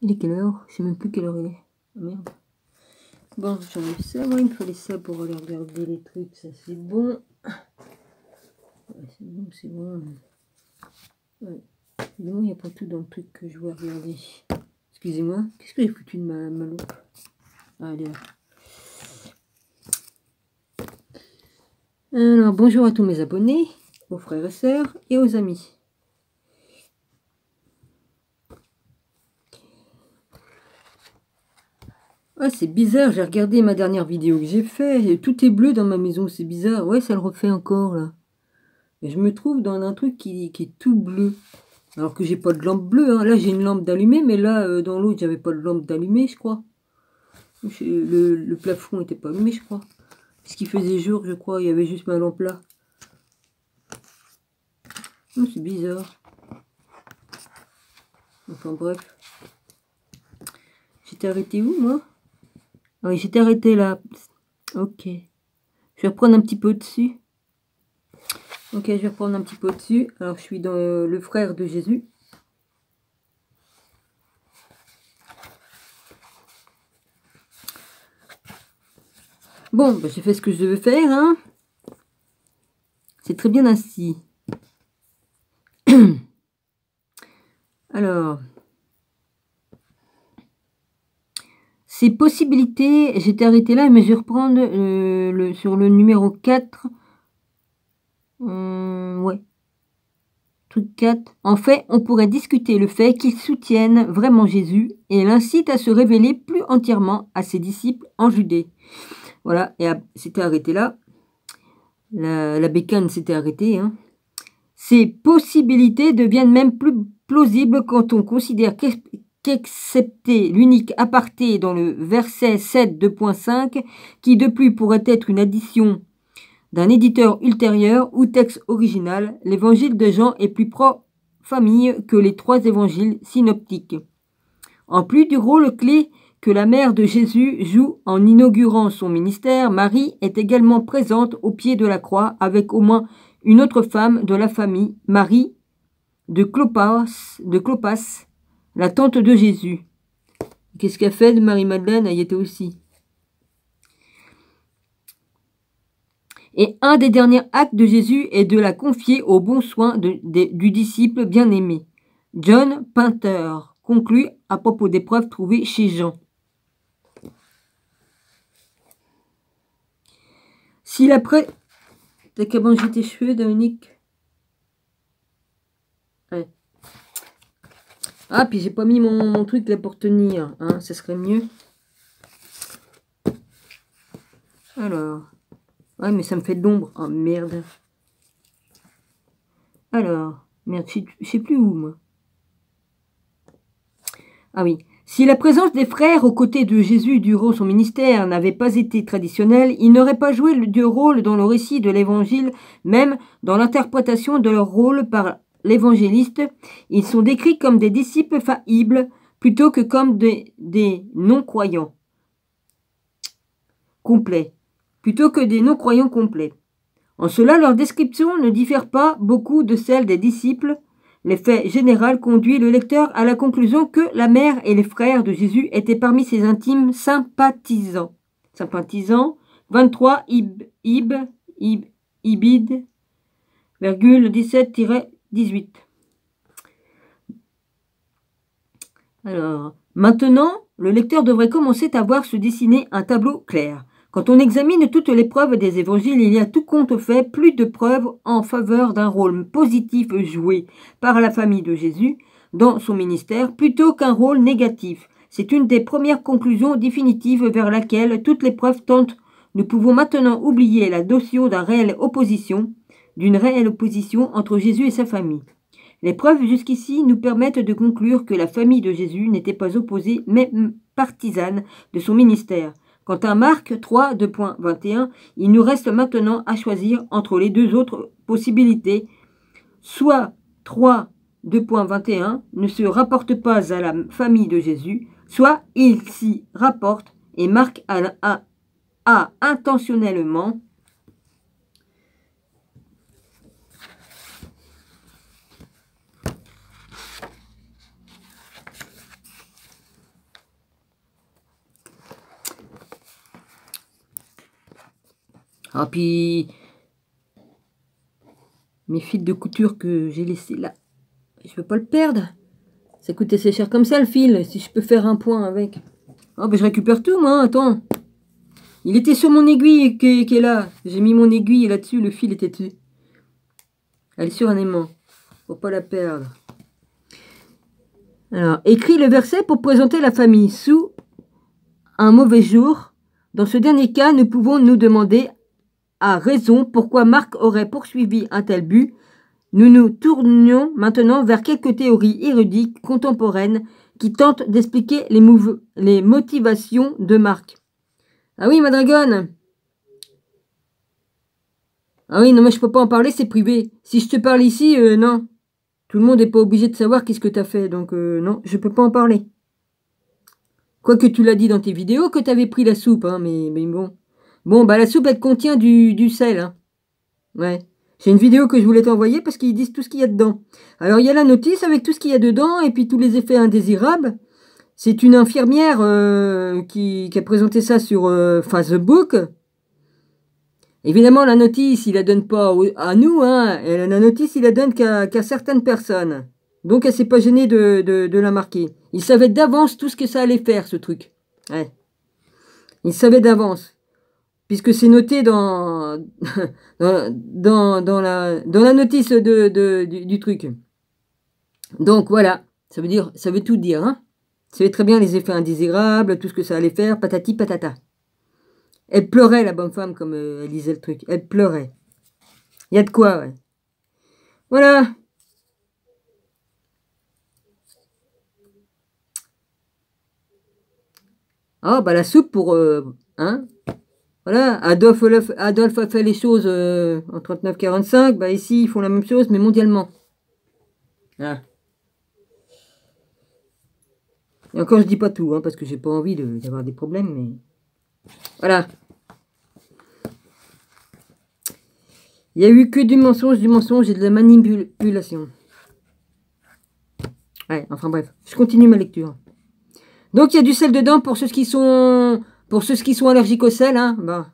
Il est quelle heure? Je sais même plus quelle heure il est. Ah, merde. Bon, j'enlève ça. Moi, il me fallait ça pour aller regarder les trucs. Ça, c'est bon. Ouais, c'est bon, c'est bon. Ouais. Bon, il n'y a pas tout dans le truc que je veux regarder. Excusez-moi. Qu'est-ce que j'ai foutu de ma loupe? Ah, elle est là. Alors, bonjour à tous mes abonnés, aux frères et sœurs et aux amis. Ah, c'est bizarre, j'ai regardé ma dernière vidéo que j'ai fait, et tout est bleu dans ma maison, c'est bizarre. Ouais, ça le refait encore, là. Et je me trouve dans un truc qui est tout bleu. Alors que j'ai pas de lampe bleue, hein. Là, j'ai une lampe d'allumée, mais là, dans l'autre, j'avais pas de lampe d'allumée, je crois. Le plafond était pas allumé, je crois. Parce qu'il faisait jour, je crois, il y avait juste ma lampe là. Oh, c'est bizarre. Enfin, bref. J'étais arrêté où, moi? Ah oui, j'étais arrêté là. Ok. Je vais reprendre un petit peu au-dessus. Ok, je vais reprendre un petit peu au-dessus. Alors, je suis dans le frère de Jésus. Bon, bah, j'ai fait ce que je devais faire, hein. C'est très bien ainsi. Alors, ces possibilités, j'étais arrêté là, mais je vais reprendre sur le numéro 4. Ouais. Truc 4. En fait, on pourrait discuter le fait qu'ils soutiennent vraiment Jésus et l'incitent à se révéler plus entièrement à ses disciples en Judée. Voilà, et c'était arrêté là. La bécane s'était arrêtée, hein. Ces possibilités deviennent même plus plausibles quand on considère qu'excepté l'unique aparté dans le verset 7 2.5, qui de plus pourrait être une addition d'un éditeur ultérieur ou texte original, l'évangile de Jean est plus pro-famille que les 3 évangiles synoptiques. En plus du rôle clé que la mère de Jésus joue en inaugurant son ministère, Marie est également présente au pied de la croix avec au moins une autre femme de la famille, Marie de Clopas, la tante de Jésus. Qu'est-ce qu'elle fait de Marie-Madeleine? Elle y était aussi. Et un des derniers actes de Jésus est de la confier aux bons soins du disciple bien-aimé. John Painter conclut à propos des preuves trouvées chez Jean. S'il après... T'as qu'à manger tes cheveux, Dominique? Ouais. Ah, puis j'ai pas mis mon truc là pour tenir, hein, ça serait mieux. Alors... Ouais, mais ça me fait de l'ombre. Oh, merde. Alors... Merde, je sais plus où, moi. Ah oui. Si la présence des frères aux côtés de Jésus durant son ministère n'avait pas été traditionnelle, ils n'auraient pas joué de rôle dans le récit de l'évangile, même dans l'interprétation de leur rôle par l'évangéliste. Ils sont décrits comme des disciples faillibles plutôt que comme des non-croyants complets. En cela, leur description ne diffère pas beaucoup de celle des disciples. L'effet général conduit le lecteur à la conclusion que la mère et les frères de Jésus étaient parmi ses intimes sympathisants. 23 Ibid, 17-18. Alors, maintenant, le lecteur devrait commencer à voir se dessiner un tableau clair. Quand on examine toutes les preuves des évangiles, il y a tout compte fait plus de preuves en faveur d'un rôle positif joué par la famille de Jésus dans son ministère plutôt qu'un rôle négatif. C'est une des premières conclusions définitives vers laquelle toutes les preuves tentent. Nous pouvons maintenant oublier la notion d'une réelle opposition entre Jésus et sa famille. Les preuves jusqu'ici nous permettent de conclure que la famille de Jésus n'était pas opposée, mais partisane de son ministère. Quant à Marc 3, 2.21, il nous reste maintenant à choisir entre les deux autres possibilités. Soit 3, 2.21 ne se rapporte pas à la famille de Jésus, soit il s'y rapporte et Marc a intentionnellement Ah, puis mes fils de couture que j'ai laissés là, je peux pas le perdre. Ça coûte assez cher comme ça le fil, si je peux faire un point avec. Oh, ben je récupère tout moi, attends. Il était sur mon aiguille qui est là. J'ai mis mon aiguille là-dessus, le fil était dessus. Elle est sur un aimant. Faut pas la perdre. Alors, écris le verset pour présenter la famille sous un mauvais jour. Dans ce dernier cas, nous pouvons nous demander à raison pourquoi Marc aurait poursuivi un tel but. Nous nous tournions maintenant vers quelques théories érudites contemporaines qui tentent d'expliquer les motivations de Marc. Ah oui, ma dragonne. Ah oui, non, mais je peux pas en parler, c'est privé. Si je te parle ici, non. Tout le monde n'est pas obligé de savoir qu'est-ce que tu as fait, donc non, je peux pas en parler. Quoique tu l'as dit dans tes vidéos que tu avais pris la soupe, hein, mais bon. Bon, bah la soupe, elle contient du sel, hein. Ouais. J'ai une vidéo que je voulais t'envoyer parce qu'ils disent tout ce qu'il y a dedans. Alors, il y a la notice avec tout ce qu'il y a dedans et puis tous les effets indésirables. C'est une infirmière qui a présenté ça sur Facebook. Évidemment, la notice, il la donne pas à nous, hein. Et la notice, il la donne qu'à certaines personnes. Donc, elle s'est pas gênée de la marquer. Il savait d'avance tout ce que ça allait faire, ce truc. Ouais. Il savait d'avance. Puisque c'est noté dans la notice du truc. Donc, voilà. Ça veut tout dire, hein. Ça savait très bien les effets indésirables, tout ce que ça allait faire, patati patata. Elle pleurait, la bonne femme, comme elle lisait le truc. Elle pleurait. Il y a de quoi, ouais. Voilà. Ah, bah la soupe pour... hein. Voilà, Adolphe a fait les choses en 39-45. Bah ici, ils font la même chose, mais mondialement. Voilà. Et encore, je dis pas tout, hein, parce que j'ai pas envie d'avoir des problèmes, mais... Voilà. Il y a eu que du mensonge et de la manipulation. Ouais, enfin bref, je continue ma lecture. Donc il y a du sel dedans pour ceux qui sont allergiques au sel, hein. Bah.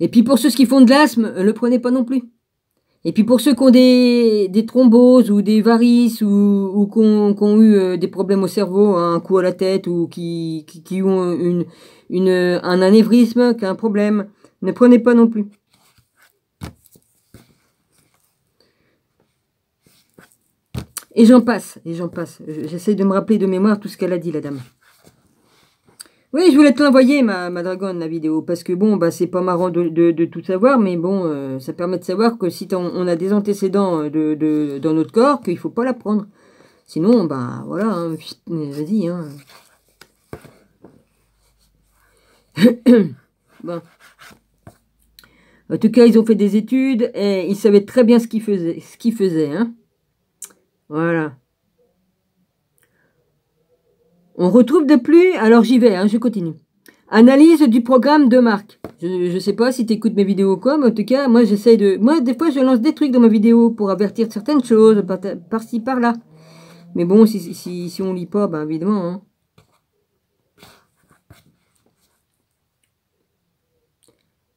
Et puis pour ceux qui font de l'asthme, le prenez pas non plus. Et puis pour ceux qui ont des thromboses ou des varices ou qui ont eu des problèmes au cerveau, hein, un coup à la tête ou qui ont un anévrisme, qui a un problème, ne prenez pas non plus. Et j'en passe, J'essaie de me rappeler de mémoire tout ce qu'elle a dit, la dame. Oui, je voulais te l'envoyer, ma dragonne, la vidéo, parce que bon, bah c'est pas marrant de tout savoir, mais bon, ça permet de savoir que si on a des antécédents dans notre corps, qu'il faut pas la prendre. Sinon, bah voilà, hein, vas-y, hein. Bon. En tout cas, ils ont fait des études et ils savaient très bien ce qu'ils faisaient, hein. Voilà. On retrouve de plus, alors j'y vais, hein, je continue. Analyse du programme de Marc. Je sais pas si tu écoutes mes vidéos ou quoi, mais en tout cas, moi j'essaie de... Moi, des fois, je lance des trucs dans ma vidéo pour avertir de certaines choses, par-ci, par-là. Mais bon, si on lit pas, ben évidemment, hein.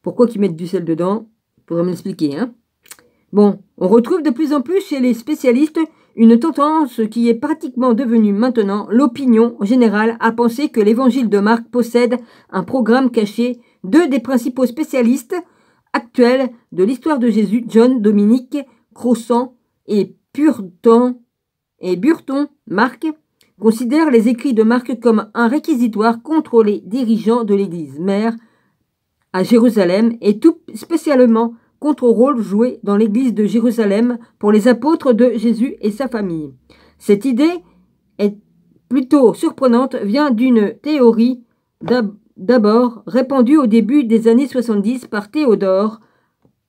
Pourquoi qu'ils mettent du sel dedans? Faudra m'expliquer, hein. Bon, on retrouve de plus en plus chez les spécialistes une tendance qui est pratiquement devenue maintenant l'opinion générale à penser que l'évangile de Marc possède un programme caché. Deux des principaux spécialistes actuels de l'histoire de Jésus, John Dominic Crossan et Burton Marc, considèrent les écrits de Marc comme un réquisitoire contre les dirigeants de l'église mère à Jérusalem et tout spécialement contre le rôle joué dans l'église de Jérusalem pour les apôtres de Jésus et sa famille. Cette idée est plutôt surprenante, vient d'une théorie d'abord répandue au début des années 70 par Theodore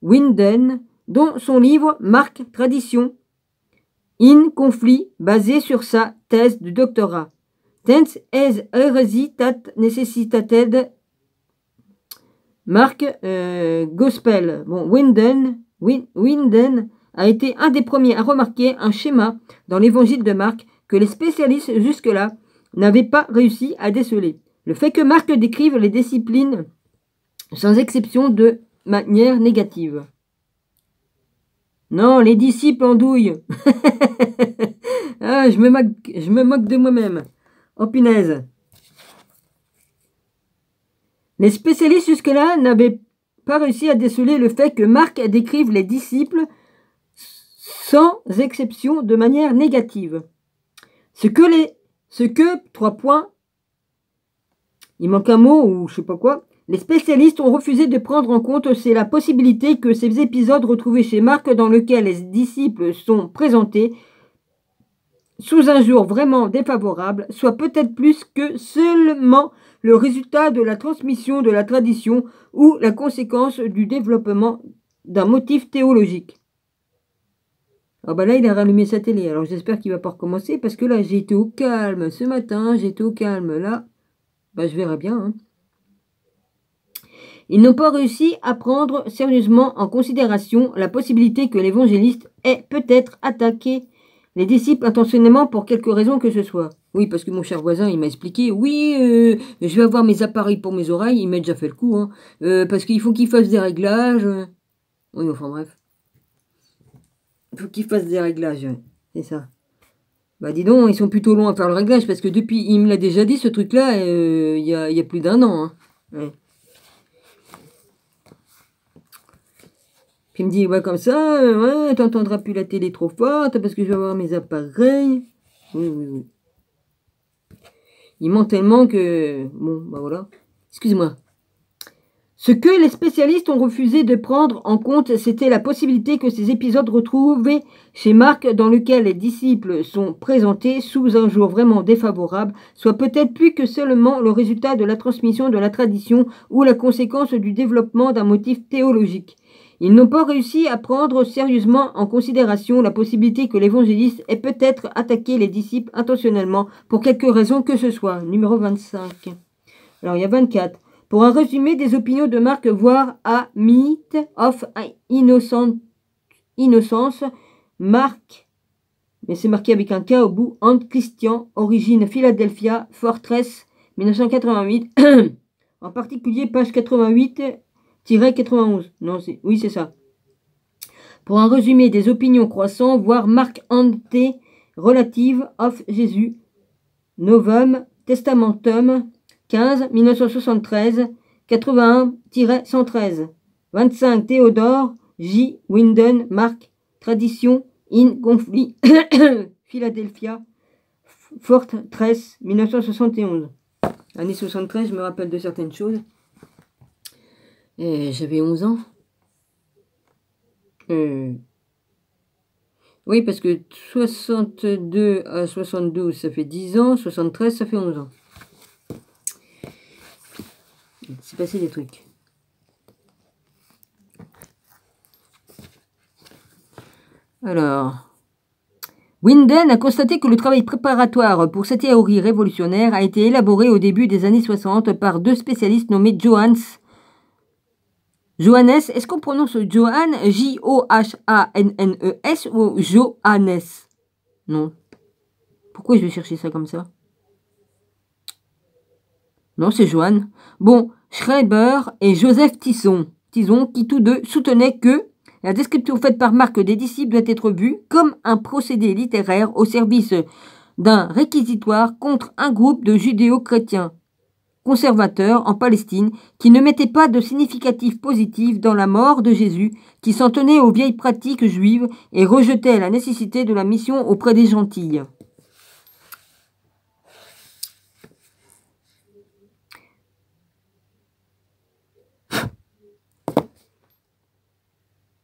Winden, dont son livre Marc Tradition in conflit, basé sur sa thèse de doctorat. Tens es heresitat necessitated Marc Gospel. Bon, Winden a été un des premiers à remarquer un schéma dans l'évangile de Marc que les spécialistes jusque-là n'avaient pas réussi à déceler. Le fait que Marc décrive les disciplines sans exception de manière négative. Non, les disciples en douille. Ah, je me moque de moi-même. Oh punaise. Les spécialistes jusque-là n'avaient pas réussi à déceler le fait que Marc décrive les disciples sans exception de manière négative. Ce que, 3 points, il manque un mot ou je sais pas quoi, les spécialistes ont refusé de prendre en compte, c'est la possibilité que ces épisodes retrouvés chez Marc dans lesquels les disciples sont présentés sous un jour vraiment défavorable, soit peut-être plus que seulement le résultat de la transmission de la tradition ou la conséquence du développement d'un motif théologique. Ah bah là, il a rallumé sa télé, alors j'espère qu'il va pas recommencer, parce que là, j'ai été au calme ce matin, j'étais au calme là, bah je verrai bien. Hein. Ils n'ont pas réussi à prendre sérieusement en considération la possibilité que l'évangéliste ait peut-être attaqué les disciples intentionnellement pour quelque raison que ce soit. Oui, parce que mon cher voisin, il m'a expliqué, oui, je vais avoir mes appareils pour mes oreilles, il m'a déjà fait le coup, hein, parce qu'il faut qu'il fasse des réglages. Oui, enfin bref. Il faut qu'il fasse des réglages, c'est ça. Bah dis donc, ils sont plutôt longs à faire le réglage, parce que depuis, il me l'a déjà dit, ce truc-là, il y a plus d'1 an. Hein. Ouais. Puis il me dit, ouais, comme ça, ouais, t'entendras plus la télé trop forte, parce que je vais avoir mes appareils. Oui, oui, oui. Il ment tellement que... Bon, bah voilà. Excusez-moi. Ce que les spécialistes ont refusé de prendre en compte, c'était la possibilité que ces épisodes retrouvés chez Marc, dans lequel les disciples sont présentés sous un jour vraiment défavorable, soit peut-être plus que seulement le résultat de la transmission de la tradition ou la conséquence du développement d'un motif théologique. Ils n'ont pas réussi à prendre sérieusement en considération la possibilité que l'évangéliste ait peut-être attaqué les disciples intentionnellement pour quelque raison que ce soit. Numéro 25. Alors il y a 24. Pour un résumé des opinions de Marc, voir A Myth of Innocence, Marc, mais c'est marqué avec un K au bout, Ant Christian, origine Philadelphia, Fortress, 1988, en particulier page 88-91. Non, oui, c'est ça. Pour un résumé des opinions croissantes, voir Marc Ante, relative of Jésus, Novum Testamentum, 15, 1973, 81-113. 25, Théodore, J. Winden, Marc, Tradition, in Conflit, Philadelphia, Fortress, 1971. Année 73, je me rappelle de certaines choses. J'avais 11 ans. Oui, parce que 62 à 72, ça fait 10 ans. 73, ça fait 11 ans. Il s'est passé des trucs. Alors, Winden a constaté que le travail préparatoire pour cette théorie révolutionnaire a été élaboré au début des années 60 par 2 spécialistes nommés Johannes, est-ce qu'on prononce Johann, J-O-H-A-N-N-E-S ou Johannes? Non. Pourquoi je vais chercher ça comme ça? Non, c'est Johann. Bon, Schreiber et Joseph Tison, qui tous deux soutenaient que la description faite par Marc des disciples doit être vue comme un procédé littéraire au service d'un réquisitoire contre un groupe de judéo-chrétiens conservateurs en Palestine qui ne mettaient pas de significatif positif dans la mort de Jésus, qui s'en tenaient aux vieilles pratiques juives et rejetaient la nécessité de la mission auprès des gentils.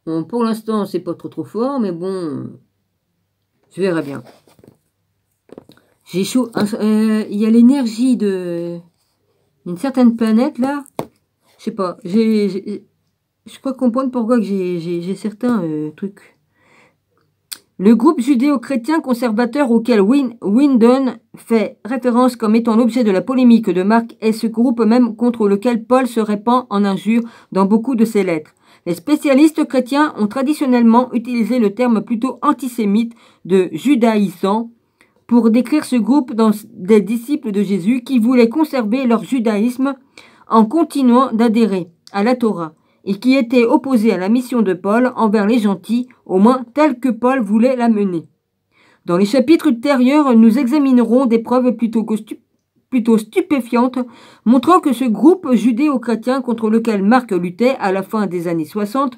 Bon, pour l'instant, c'est pas trop fort, mais bon, je verrai bien. J'ai chaud. Il y a l'énergie de une certaine planète là. Je sais pas. Je crois comprendre pourquoi que j'ai certains trucs. Le groupe judéo-chrétien conservateur auquel Winden fait référence comme étant l'objet de la polémique de Marc est ce groupe même contre lequel Paul se répand en injures dans beaucoup de ses lettres. Les spécialistes chrétiens ont traditionnellement utilisé le terme plutôt antisémite de judaïsant pour décrire ce groupe des disciples de Jésus qui voulaient conserver leur judaïsme en continuant d'adhérer à la Torah et qui étaient opposés à la mission de Paul envers les gentils, au moins telle que Paul voulait la mener. Dans les chapitres ultérieurs, nous examinerons des preuves plutôt stupéfiantes, montrant que ce groupe judéo-chrétien contre lequel Marc luttait à la fin des années 60,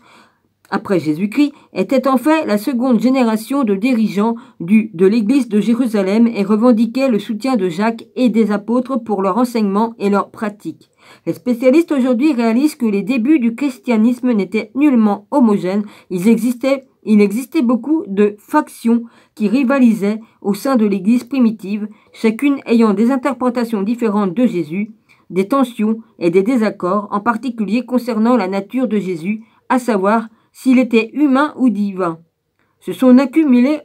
après Jésus-Christ, était en fait la seconde génération de dirigeants de l'église de Jérusalem et revendiquait le soutien de Jacques et des apôtres pour leur enseignement et leur pratique. Les spécialistes aujourd'hui réalisent que les débuts du christianisme n'étaient nullement homogènes. Il existait beaucoup de factions qui rivalisaient au sein de l'église primitive, chacune ayant des interprétations différentes de Jésus, des tensions et des désaccords, en particulier concernant la nature de Jésus, à savoir s'il était humain ou divin. Se sont accumulés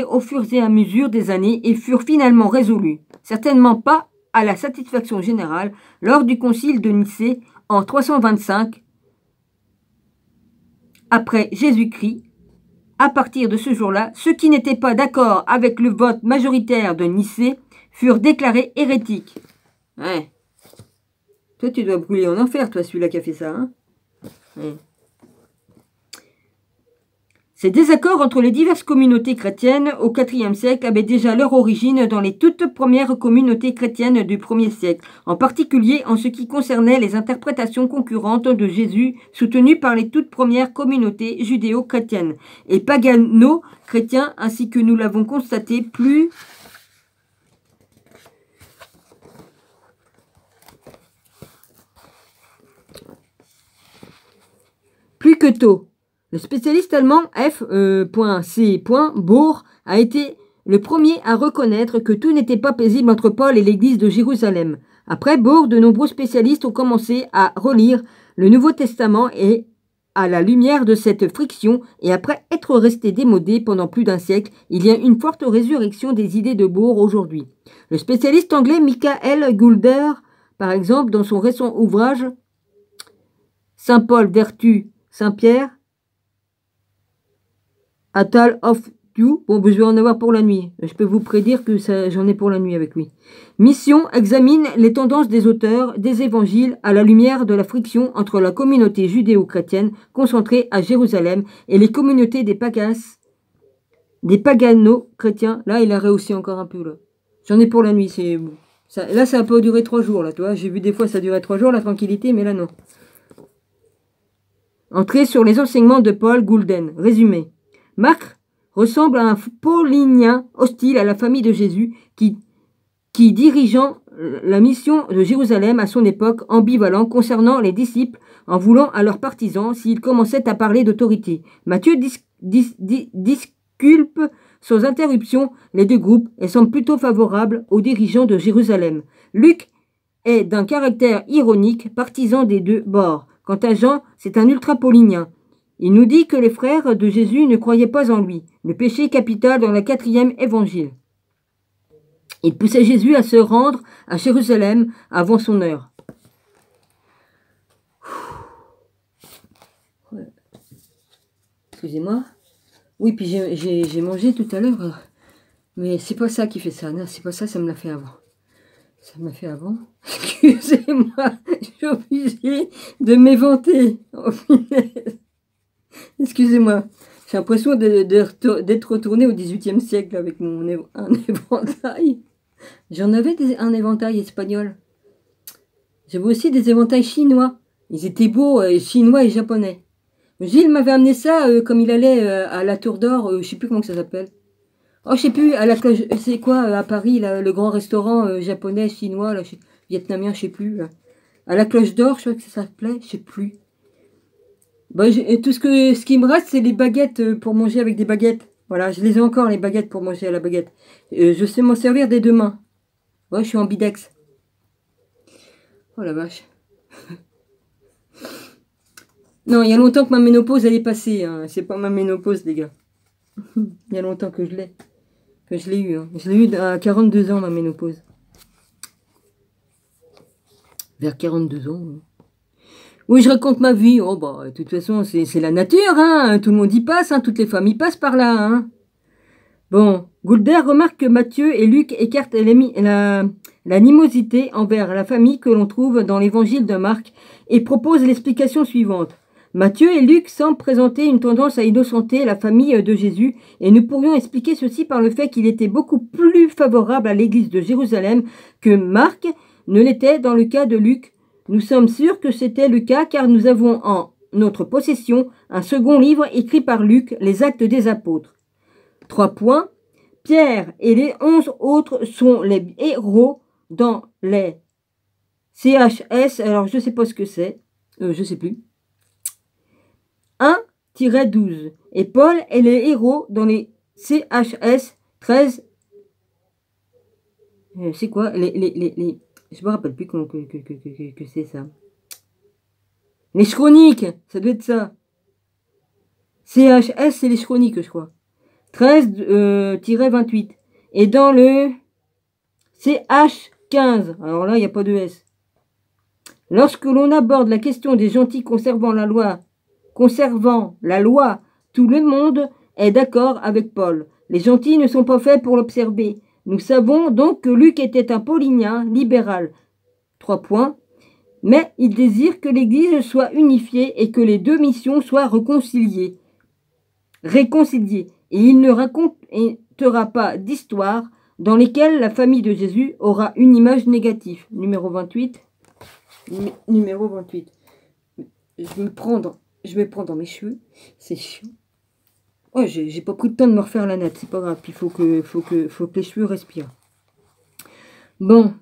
au fur et à mesure des années et furent finalement résolus, certainement pas à la satisfaction générale, lors du concile de Nicée en 325 après Jésus-Christ. À partir de ce jour-là, ceux qui n'étaient pas d'accord avec le vote majoritaire de Nicée furent déclarés hérétiques. Ouais. Toi, tu dois brûler en enfer, toi, celui-là qui a fait ça. Hein, ouais. Ces désaccords entre les diverses communautés chrétiennes au IVe siècle avaient déjà leur origine dans les toutes premières communautés chrétiennes du 1er siècle, en particulier en ce qui concernait les interprétations concurrentes de Jésus soutenues par les toutes premières communautés judéo-chrétiennes et pagano-chrétiens, ainsi que nous l'avons constaté plus que tôt. Le spécialiste allemand F.C. Bohr a été le premier à reconnaître que tout n'était pas paisible entre Paul et l'église de Jérusalem. Après Bohr, de nombreux spécialistes ont commencé à relire le Nouveau Testament et à la lumière de cette friction, et après être restés démodés pendant plus d'un siècle, il y a une forte résurrection des idées de Bohr aujourd'hui. Le spécialiste anglais Michael Goulder, par exemple, dans son récent ouvrage Saint Paul vertu Saint-Pierre, Atal of You. Bon, je vais en avoir pour la nuit. Je peux vous prédire que j'en ai pour la nuit avec lui. Mission examine les tendances des auteurs des évangiles à la lumière de la friction entre la communauté judéo-chrétienne concentrée à Jérusalem et les communautés des pagano-chrétiens. Là, il a rehaussé encore un peu. Là. J'en ai pour la nuit. Là, ça a pas duré 3 jours. Là, tu vois. J'ai vu des fois ça durait 3 jours, la tranquillité, mais là, non. Entrée sur les enseignements de Paul Goulden. Résumé. Marc ressemble à un paulinien hostile à la famille de Jésus qui dirigeant la mission de Jérusalem à son époque, ambivalent concernant les disciples en voulant à leurs partisans s'ils commençaient à parler d'autorité. Matthieu disculpe sans interruption les deux groupes et semble plutôt favorable aux dirigeants de Jérusalem. Luc est d'un caractère ironique, partisan des deux bords. Quant à Jean, c'est un ultra-paulinien. Il nous dit que les frères de Jésus ne croyaient pas en lui, le péché capital dans le 4e évangile. Il poussait Jésus à se rendre à Jérusalem avant son heure. Excusez-moi. Oui, puis j'ai mangé tout à l'heure. Mais c'est pas ça qui fait ça. Non, c'est pas ça, ça me l'a fait avant. Ça m'a fait avant. Excusez-moi, je suis obligée de m'éventer. Oh, excusez-moi. J'ai l'impression d'être retourné au XVIIIe siècle avec un éventail. J'en avais un éventail espagnol. J'avais aussi des éventails chinois. Ils étaient beaux, chinois et japonais. Gilles m'avait amené ça comme il allait à la Tour d'Or, je sais plus comment que ça s'appelle. Oh, je sais plus, à la cloche, c'est quoi, à Paris, là, le grand restaurant japonais, chinois, là, vietnamien, je sais plus. Là. À la Cloche d'Or, je crois que ça s'appelait, je sais plus. Bah, tout ce qui me reste, c'est les baguettes pour manger avec des baguettes. Voilà, je les ai encore, les baguettes pour manger à la baguette. Je sais m'en servir dès demain. Ouais, je suis en bidex. Oh la vache. Non, il y a longtemps que ma ménopause, elle est passée. Hein. C'est pas ma ménopause, les gars. Il y a longtemps que je l'ai. Que je l'ai eu. Hein. Je l'ai eu à 42 ans, ma ménopause. Vers 42 ans. Hein. Oui, je raconte ma vie. Oh, bah, de toute façon, c'est la nature, hein. Tout le monde y passe, hein. Toutes les familles passent par là, hein. Bon, Goulder remarque que Matthieu et Luc écartent l'animosité envers la famille que l'on trouve dans l'évangile de Marc et propose l'explication suivante. Matthieu et Luc semblent présenter une tendance à innocenter la famille de Jésus et nous pourrions expliquer ceci par le fait qu'il était beaucoup plus favorable à l'église de Jérusalem que Marc ne l'était dans le cas de Luc. Nous sommes sûrs que c'était le cas car nous avons en notre possession un second livre écrit par Luc, les Actes des Apôtres. 3 points. Pierre et les 11 autres sont les héros dans les CHS. Alors, je ne sais pas ce que c'est. Je ne sais plus. 1-12. Et Paul est les héros dans les CHS 13. C'est quoi je me rappelle plus que c'est ça. Les chroniques, ça doit être ça. CHS, c'est les chroniques, je crois. 13-28. Et dans le CH15, alors là, il n'y a pas de S. Lorsque l'on aborde la question des gentils conservant la loi, tout le monde est d'accord avec Paul. Les gentils ne sont pas faits pour l'observer. Nous savons donc que Luc était un paulinien libéral. 3 points. Mais il désire que l'Église soit unifiée et que les deux missions soient réconciliées. Et il ne racontera pas d'histoire dans lesquelles la famille de Jésus aura une image négative. Numéro 28. Numéro 28. Je vais me prendre dans mes cheveux. C'est chiant. Oh, j'ai pas pris le temps de me refaire la natte. C'est pas grave. Il faut que les cheveux respirent. Bon.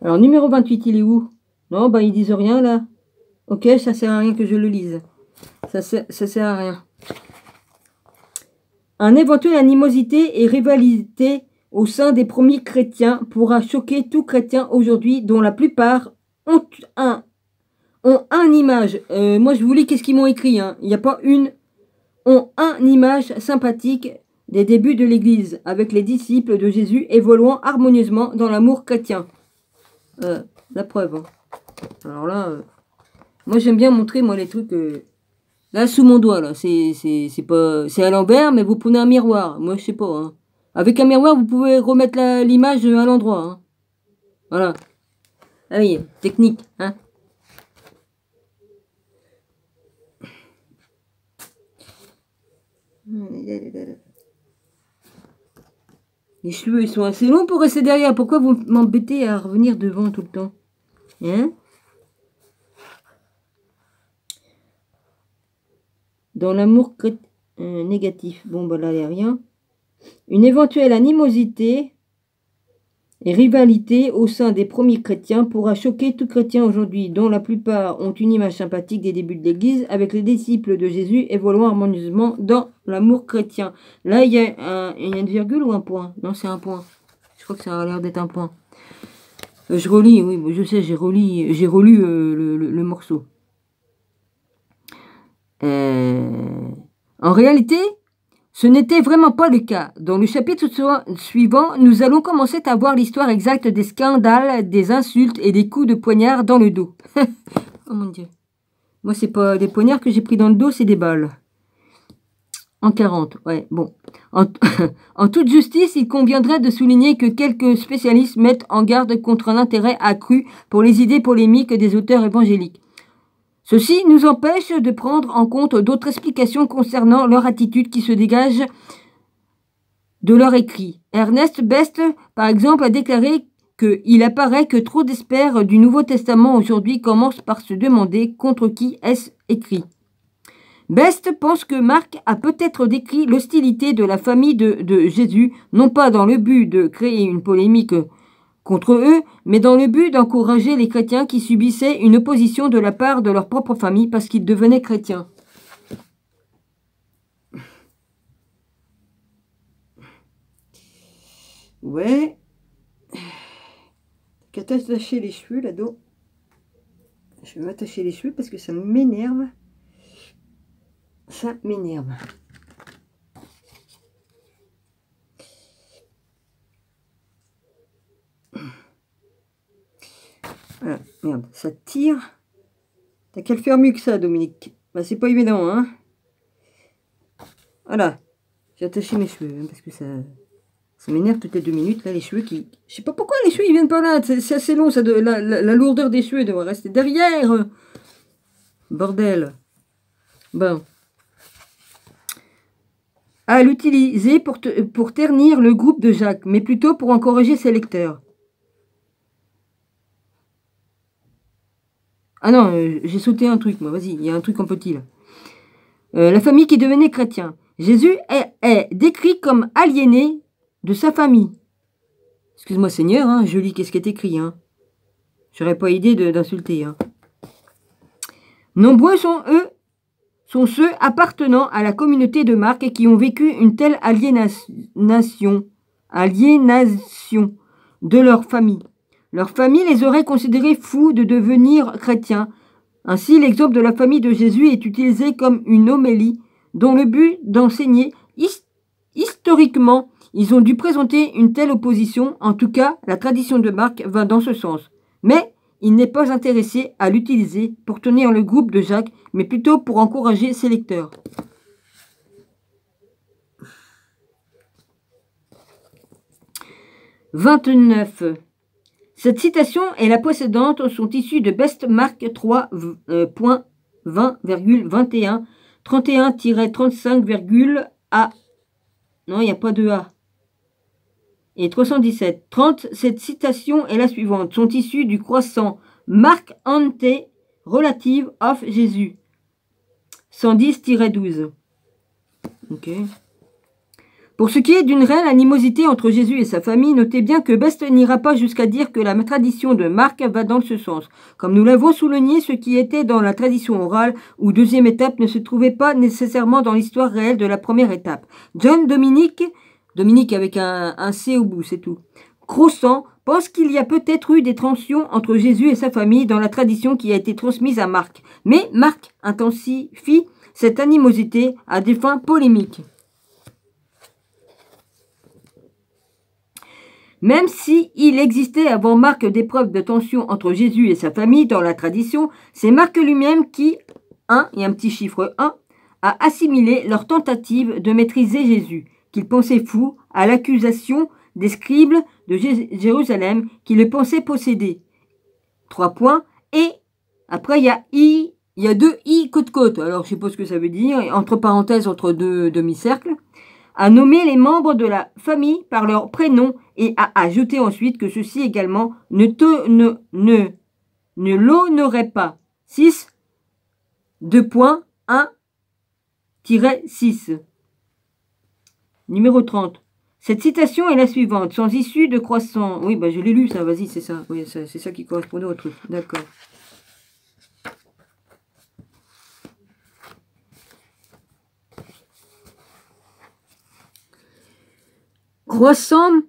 Alors, numéro 28, il est où? Non, bah, ils disent rien, là. Ok, ça sert à rien que je le lise. Ça sert à rien. Un éventuel animosité et rivalité au sein des premiers chrétiens pourra choquer tout chrétien aujourd'hui, dont la plupart ont un image. Moi, je vous lis qu'est-ce qu'ils m'ont écrit. Hein. Il n'y a pas une. Ont un image sympathique des débuts de l'Église, avec les disciples de Jésus évoluant harmonieusement dans l'amour chrétien. La preuve. Hein. Alors là, moi j'aime bien montrer moi les trucs. Là sous mon doigt là, c'est pas, c'est à l'envers, mais vous prenez un miroir. Moi je sais pas. Hein. Avec un miroir, vous pouvez remettre l'image à l'endroit. Hein. Voilà. Ah oui, technique. Hein. Les cheveux, ils sont assez longs pour rester derrière. Pourquoi vous m'embêtez à revenir devant tout le temps? Hein? Dans l'amour négatif. Bon, bah là, il n'y a rien. Une éventuelle animosité et rivalité au sein des premiers chrétiens pourra choquer tout chrétien aujourd'hui, dont la plupart ont une image sympathique des débuts de l'Église, avec les disciples de Jésus évoluant harmonieusement dans l'amour chrétien. Là, il y a une virgule ou un point? Non, c'est un point. Je crois que ça a l'air d'être un point. Je relis, oui, je sais, j'ai relu le morceau. En réalité, ce n'était vraiment pas le cas. Dans le chapitre suivant, nous allons commencer à voir l'histoire exacte des scandales, des insultes et des coups de poignard dans le dos. Oh mon Dieu. Moi, c'est pas des poignards que j'ai pris dans le dos, c'est des balles. En 40, ouais, bon. En toute justice, il conviendrait de souligner que quelques spécialistes mettent en garde contre un intérêt accru pour les idées polémiques des auteurs évangéliques. Ceci nous empêche de prendre en compte d'autres explications concernant leur attitude qui se dégage de leur écrit. Ernest Best, par exemple, a déclaré qu'il apparaît que trop d'experts du Nouveau Testament aujourd'hui commencent par se demander contre qui est-ce écrit. Best pense que Marc a peut-être décrit l'hostilité de la famille de Jésus, non pas dans le but de créer une polémique contre eux, mais dans le but d'encourager les chrétiens qui subissaient une opposition de la part de leur propre famille parce qu'ils devenaient chrétiens. Ouais. Qu'à t'attacher les cheveux, là-dedans. Je vais m'attacher les cheveux parce que ça m'énerve. Ça m'énerve. Voilà, merde, ça tire. T'as qu'à le faire mieux que ça, Dominique. Bah, c'est pas évident, hein. Voilà. J'ai attaché mes cheveux, hein, parce que ça m'énerve toutes les 2 minutes, là, les cheveux qui... Je sais pas pourquoi les cheveux, ils viennent pas là. C'est assez long, ça la lourdeur des cheveux doit rester derrière. Bordel. Bon. À l'utiliser pour ternir le groupe de Jacques, mais plutôt pour encourager ses lecteurs. Ah non, j'ai sauté un truc, moi. Vas-y, il y a un truc en petit, là. La famille qui devenait chrétien. Jésus est décrit comme aliéné de sa famille. Excuse-moi, Seigneur, hein, je lis qu'est-ce qui est écrit. Hein. J'aurais pas idée d'insulter. Hein. Nombreux sont ceux appartenant à la communauté de Marc et qui ont vécu une telle aliénation de leur famille. Leur famille les aurait considérés fous de devenir chrétiens. Ainsi, l'exemple de la famille de Jésus est utilisé comme une homélie dont le but d'enseigner historiquement, ils ont dû présenter une telle opposition. En tout cas, la tradition de Marc va dans ce sens. Mais il n'est pas intéressé à l'utiliser pour tenir le groupe de Jacques, mais plutôt pour encourager ses lecteurs. « 29. Cette citation et la précédente sont issues de Best Marc 3.20,21, 31-35, non, il n'y a pas de A. Et 317. 30, cette citation est la suivante. Sont issues du croissant Marc Ante relative of Jésus. 110-12. Ok. Pour ce qui est d'une réelle animosité entre Jésus et sa famille, notez bien que Best n'ira pas jusqu'à dire que la tradition de Marc va dans ce sens. Comme nous l'avons souligné, ce qui était dans la tradition orale ou deuxième étape ne se trouvait pas nécessairement dans l'histoire réelle de la première étape. John Dominique avec un C au bout, c'est tout, Croissant pense qu'il y a peut-être eu des tensions entre Jésus et sa famille dans la tradition qui a été transmise à Marc. Mais Marc intensifie cette animosité à des fins polémiques. Même si il existait avant Marc des preuves de tension entre Jésus et sa famille dans la tradition, c'est Marc lui-même qui, il y a un petit chiffre 1, a assimilé leur tentative de maîtriser Jésus, qu'il pensait fou, à l'accusation des scribes de Jérusalem qui le pensaient posséder. 3 points. Et après, il y a 2 i côte-côte. Alors, je sais pas ce que ça veut dire. Entre parenthèses, entre 2 demi-cercles. A nommé les membres de la famille par leur prénom et a ajouté ensuite que ceux-ci également ne l'honoraient pas. 6, 2 points, 1-6. Numéro 30. Cette citation est la suivante. Sans issue de croissant. Oui, bah je l'ai lu ça, vas-y, c'est ça. Oui, c'est ça qui correspondait au truc. D'accord. Croissant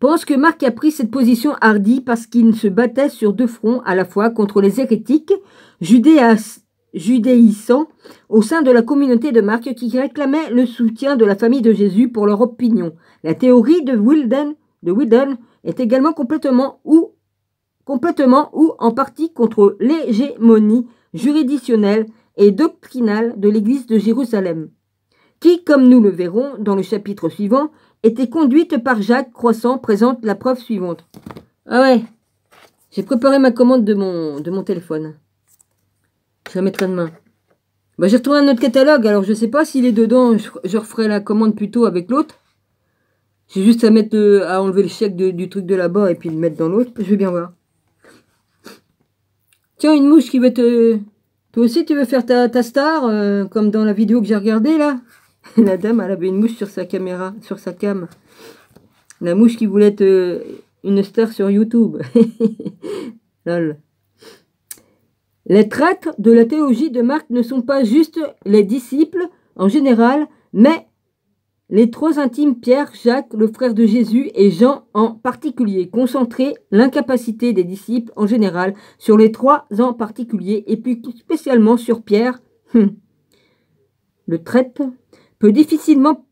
pense que Marc a pris cette position hardie parce qu'il se battait sur 2 fronts à la fois contre les hérétiques judéissants au sein de la communauté de Marc qui réclamaient le soutien de la famille de Jésus pour leur opinion. La théorie de Wilden est également complètement ou en partie contre l'hégémonie juridictionnelle et doctrinale de l'Église de Jérusalem, qui, comme nous le verrons dans le chapitre suivant, était conduite par Jacques. Croissant présente la preuve suivante. Ah ouais, j'ai préparé ma commande de mon téléphone. Je la mettrai demain. Bah, j'ai retourné à notre catalogue, alors je sais pas s'il est dedans, je referai la commande plutôt avec l'autre. J'ai juste à enlever le chèque du truc de là-bas et puis le mettre dans l'autre. Je vais bien voir. Tiens, une mouche qui veut te... Toi aussi, tu veux faire ta star, comme dans la vidéo que j'ai regardée, là? La dame, elle avait une mouche sur sa caméra, sur sa cam. La mouche qui voulait être une star sur YouTube. Lol. Les traîtres de la théologie de Marc ne sont pas juste les disciples en général, mais les 3 intimes Pierre, Jacques, le frère de Jésus, et Jean en particulier. Concentrer l'incapacité des disciples en général sur les 3 en particulier, et plus spécialement sur Pierre, le traître, peut difficilement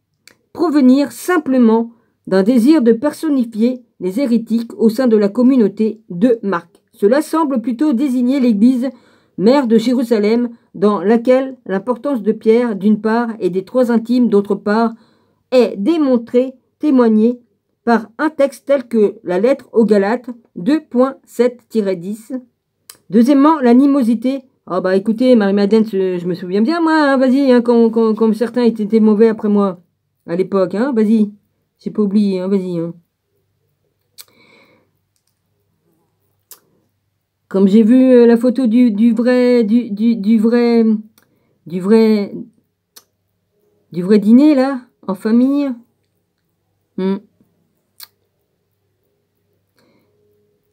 provenir simplement d'un désir de personnifier les hérétiques au sein de la communauté de Marc. Cela semble plutôt désigner l'Église mère de Jérusalem, dans laquelle l'importance de Pierre, d'une part, et des trois intimes, d'autre part, est démontrée, témoignée par un texte tel que la lettre aux Galates 2.7-10. Deuxièmement, l'animosité. Ah bah écoutez, Marie-Madeleine, je me souviens bien, moi, hein, vas-y, hein, comme certains étaient mauvais après moi, à l'époque, hein, vas-y. J'ai pas oublié, hein, vas-y. Hein. Comme j'ai vu la photo du vrai dîner, là, en famille.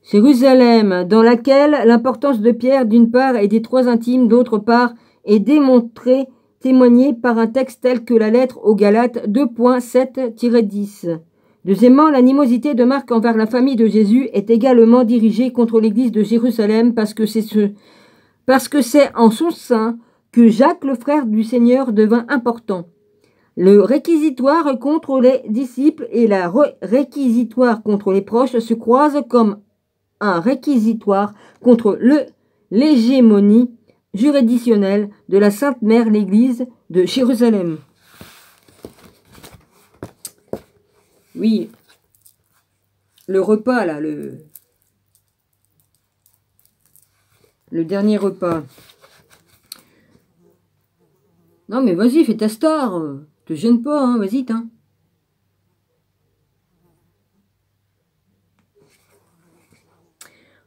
Jérusalem, dans laquelle l'importance de Pierre, d'une part, et des trois intimes, d'autre part, est démontrée, témoignée par un texte tel que la lettre aux Galates 2.7-10. Deuxièmement, l'animosité de Marc envers la famille de Jésus est également dirigée contre l'église de Jérusalem parce que c'est en son sein que Jacques, le frère du Seigneur, devint important. Le réquisitoire contre les disciples et la réquisitoire contre les proches se croisent comme un réquisitoire contre l'hégémonie juridictionnelle de la Sainte Mère, l'Église de Jérusalem. Oui, le repas, là, le dernier repas. Non, mais vas-y, fais ta star. Te gêne pas, hein, vas-y, t'in.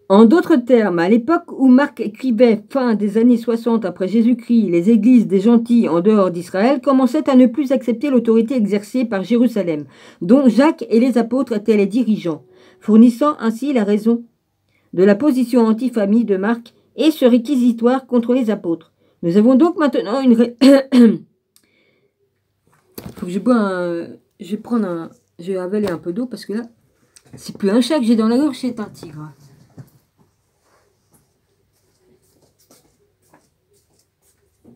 En d'autres termes, à l'époque où Marc écrivait fin des années 60 après Jésus-Christ, les églises des gentils en dehors d'Israël commençaient à ne plus accepter l'autorité exercée par Jérusalem, dont Jacques et les apôtres étaient les dirigeants, fournissant ainsi la raison de la position anti-famille de Marc et ce réquisitoire contre les apôtres. Nous avons donc maintenant une... Faut que je bois un... Je vais prendre un... Je vais avaler un peu d'eau parce que là, c'est plus un chat que j'ai dans la gorge, c'est un tigre.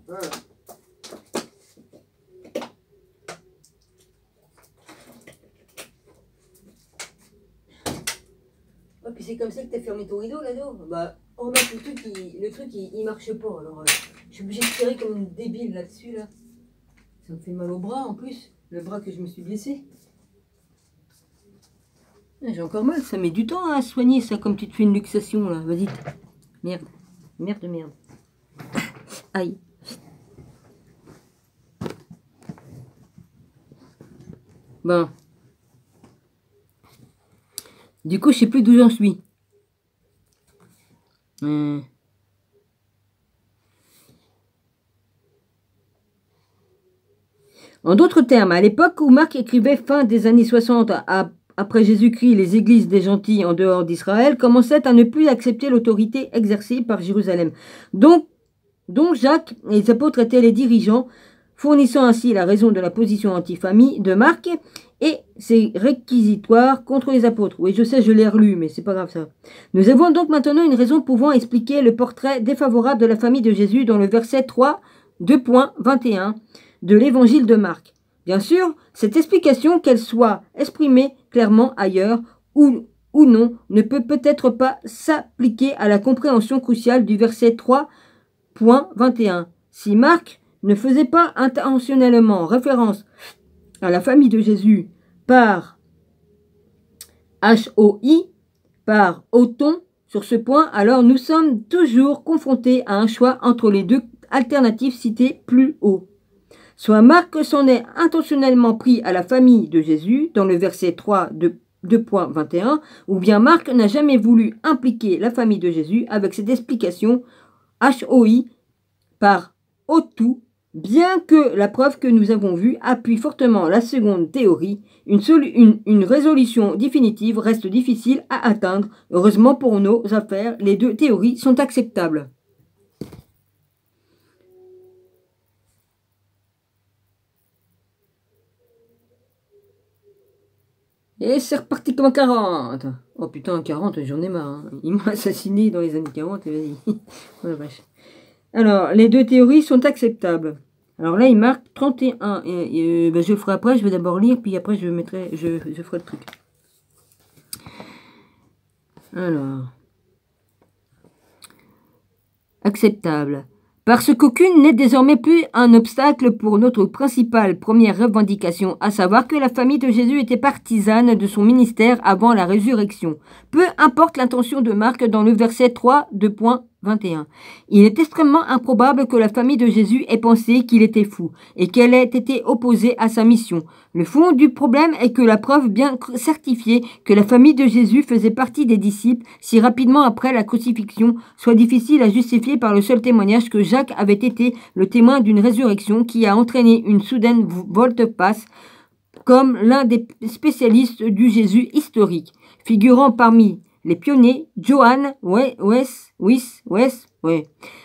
Voilà. Oh, puis c'est comme ça que t'as fermé ton rideau là-dedans. Bah, oh mec, le truc il marche pas. Alors, je suis obligée de tirer comme une débile là-dessus là. Ça me fait mal au bras en plus, le bras que je me suis blessé. J'ai encore mal, ça met du temps à soigner ça comme tu te fais une luxation là. Vas-y. Merde. Merde. Aïe. Bon. Du coup, je sais plus d'où j'en suis. En d'autres termes, à l'époque où Marc écrivait fin des années 60 après Jésus-Christ, les églises des gentils en dehors d'Israël commençaient à ne plus accepter l'autorité exercée par Jérusalem. Donc Jacques et les apôtres étaient les dirigeants, fournissant ainsi la raison de la position anti-famille de Marc et ses réquisitoires contre les apôtres. Oui, je sais, je l'ai relu, mais c'est pas grave ça. Nous avons donc maintenant une raison pouvant expliquer le portrait défavorable de la famille de Jésus dans le verset 3, 2.21 de l'évangile de Marc. Bien sûr, cette explication, qu'elle soit exprimée clairement ailleurs ou non, ne peut peut-être pas s'appliquer à la compréhension cruciale du verset 3.21. Si Marc ne faisait pas intentionnellement référence à la famille de Jésus par HOI, par Othon, sur ce point, alors nous sommes toujours confrontés à un choix entre les deux alternatives citées plus haut. Soit Marc s'en est intentionnellement pris à la famille de Jésus, dans le verset 3 de 2.21, ou bien Marc n'a jamais voulu impliquer la famille de Jésus avec cette explication HOI par Othou, bien que la preuve que nous avons vue appuie fortement la seconde théorie. Une résolution définitive reste difficile à atteindre. Heureusement pour nos affaires, les deux théories sont acceptables. Et c'est reparti comme en 40. Oh putain, 40, j'en ai marre. Hein. Il m'a assassiné dans les années 40, et vas-y. Oh la vache. Alors, les deux théories sont acceptables. Alors là, il marque 31. Ben, je le ferai après, je vais d'abord lire, puis après je ferai le truc. Alors. acceptable. Parce qu'aucune n'est désormais plus un obstacle pour notre principale première revendication, à savoir que la famille de Jésus était partisane de son ministère avant la résurrection. Peu importe l'intention de Marc dans le verset 3 de point 21. Il est extrêmement improbable que la famille de Jésus ait pensé qu'il était fou et qu'elle ait été opposée à sa mission. Le fond du problème est que la preuve bien certifiée que la famille de Jésus faisait partie des disciples si rapidement après la crucifixion soit difficile à justifier par le seul témoignage que Jacques avait été le témoin d'une résurrection qui a entraîné une soudaine volte-passe comme l'un des spécialistes du Jésus historique, figurant parmi les pionniers, Johann Wyss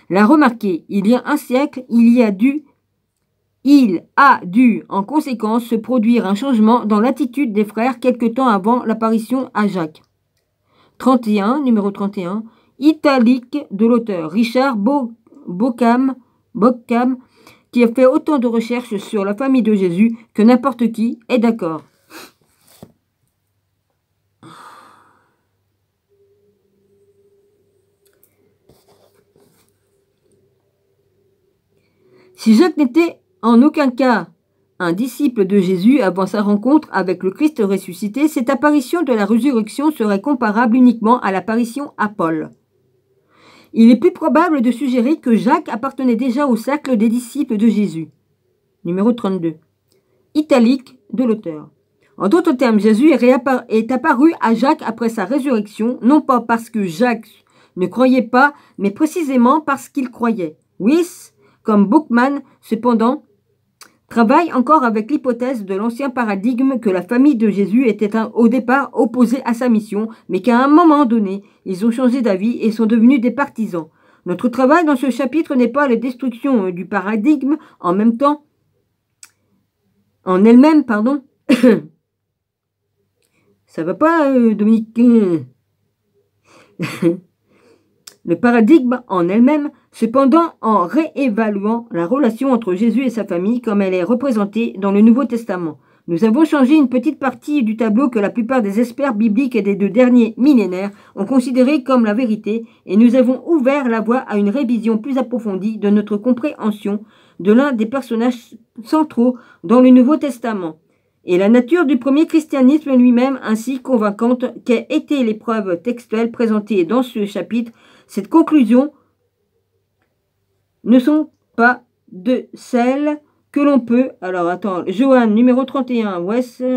l'a remarqué. Il y a un siècle, il a dû en conséquence se produire un changement dans l'attitude des frères quelque temps avant l'apparition à Jacques. 31, numéro 31, italique de l'auteur Richard Bauckham, qui a fait autant de recherches sur la famille de Jésus que n'importe qui est d'accord. Si Jacques n'était en aucun cas un disciple de Jésus avant sa rencontre avec le Christ ressuscité, cette apparition de la résurrection serait comparable uniquement à l'apparition à Paul. Il est plus probable de suggérer que Jacques appartenait déjà au cercle des disciples de Jésus. Numéro 32. Italique de l'auteur. En d'autres termes, Jésus est apparu à Jacques après sa résurrection, non pas parce que Jacques ne croyait pas, mais précisément parce qu'il croyait. Wyss, comme Bauckham, cependant, travaille encore avec l'hypothèse de l'ancien paradigme que la famille de Jésus était au départ opposée à sa mission, mais qu'à un moment donné, ils ont changé d'avis et sont devenus des partisans. Notre travail dans ce chapitre n'est pas la destruction du paradigme en elle-même, pardon. Ça va pas, Dominique. Le paradigme en elle-même, cependant en réévaluant la relation entre Jésus et sa famille comme elle est représentée dans le Nouveau Testament. Nous avons changé une petite partie du tableau que la plupart des experts bibliques des 2 derniers millénaires ont considéré comme la vérité et nous avons ouvert la voie à une révision plus approfondie de notre compréhension de l'un des personnages centraux dans le Nouveau Testament. Et la nature du premier christianisme lui-même ainsi convaincante qu'aient été les preuves textuelles présentées dans ce chapitre, cette conclusion ne sont pas de celles que l'on peut... Alors, attends, Johann, numéro 31, ouais, ça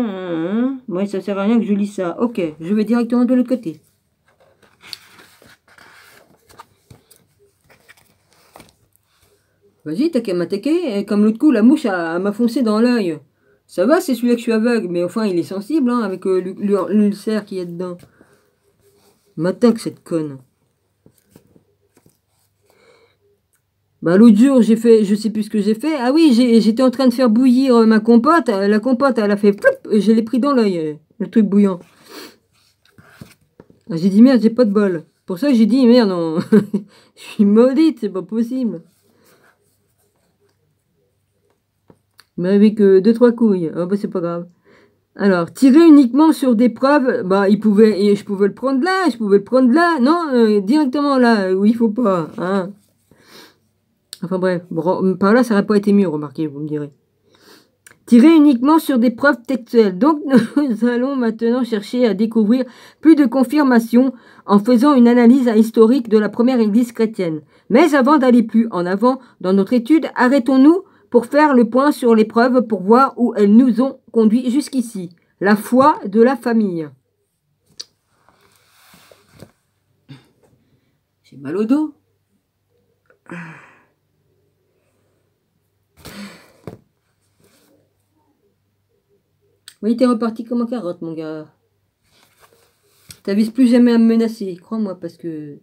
sert à rien que je lis ça. Ok, je vais directement de l'autre côté. Vas-y, t'as qu'à m'attaquer. Comme l'autre coup, la mouche m'a foncé dans l'œil. Ça va, c'est celui-là que je suis aveugle, mais enfin, il est sensible, hein, avec l'ulcère qui est dedans. M'attaque, cette conne. Bah, l'autre jour, j'ai fait, je sais plus ce que j'ai fait. Ah oui, j'étais en train de faire bouillir ma compote. La compote, elle a fait ploup, et je l'ai pris dans l'œil, le truc bouillant. J'ai dit merde, j'ai pas de bol. Pour ça, j'ai dit merde, non. Je suis maudite, c'est pas possible. Mais avec 2-3 couilles. Ah bah, c'est pas grave. Alors, tirer uniquement sur des preuves, bah, je pouvais le prendre là, je pouvais le prendre là. Non, directement là, où il faut pas, hein. Enfin bref, bon, par là, ça n'aurait pas été mieux, remarquez, vous me direz. Tirer uniquement sur des preuves textuelles. Donc, nous allons maintenant chercher à découvrir plus de confirmations en faisant une analyse historique de la première église chrétienne. Mais avant d'aller plus en avant dans notre étude, arrêtons-nous pour faire le point sur les preuves pour voir où elles nous ont conduit jusqu'ici. La foi de la famille. J'ai mal au dos. Oui, t'es reparti comme un carotte, mon gars. T'avises plus jamais à me menacer, crois-moi, parce que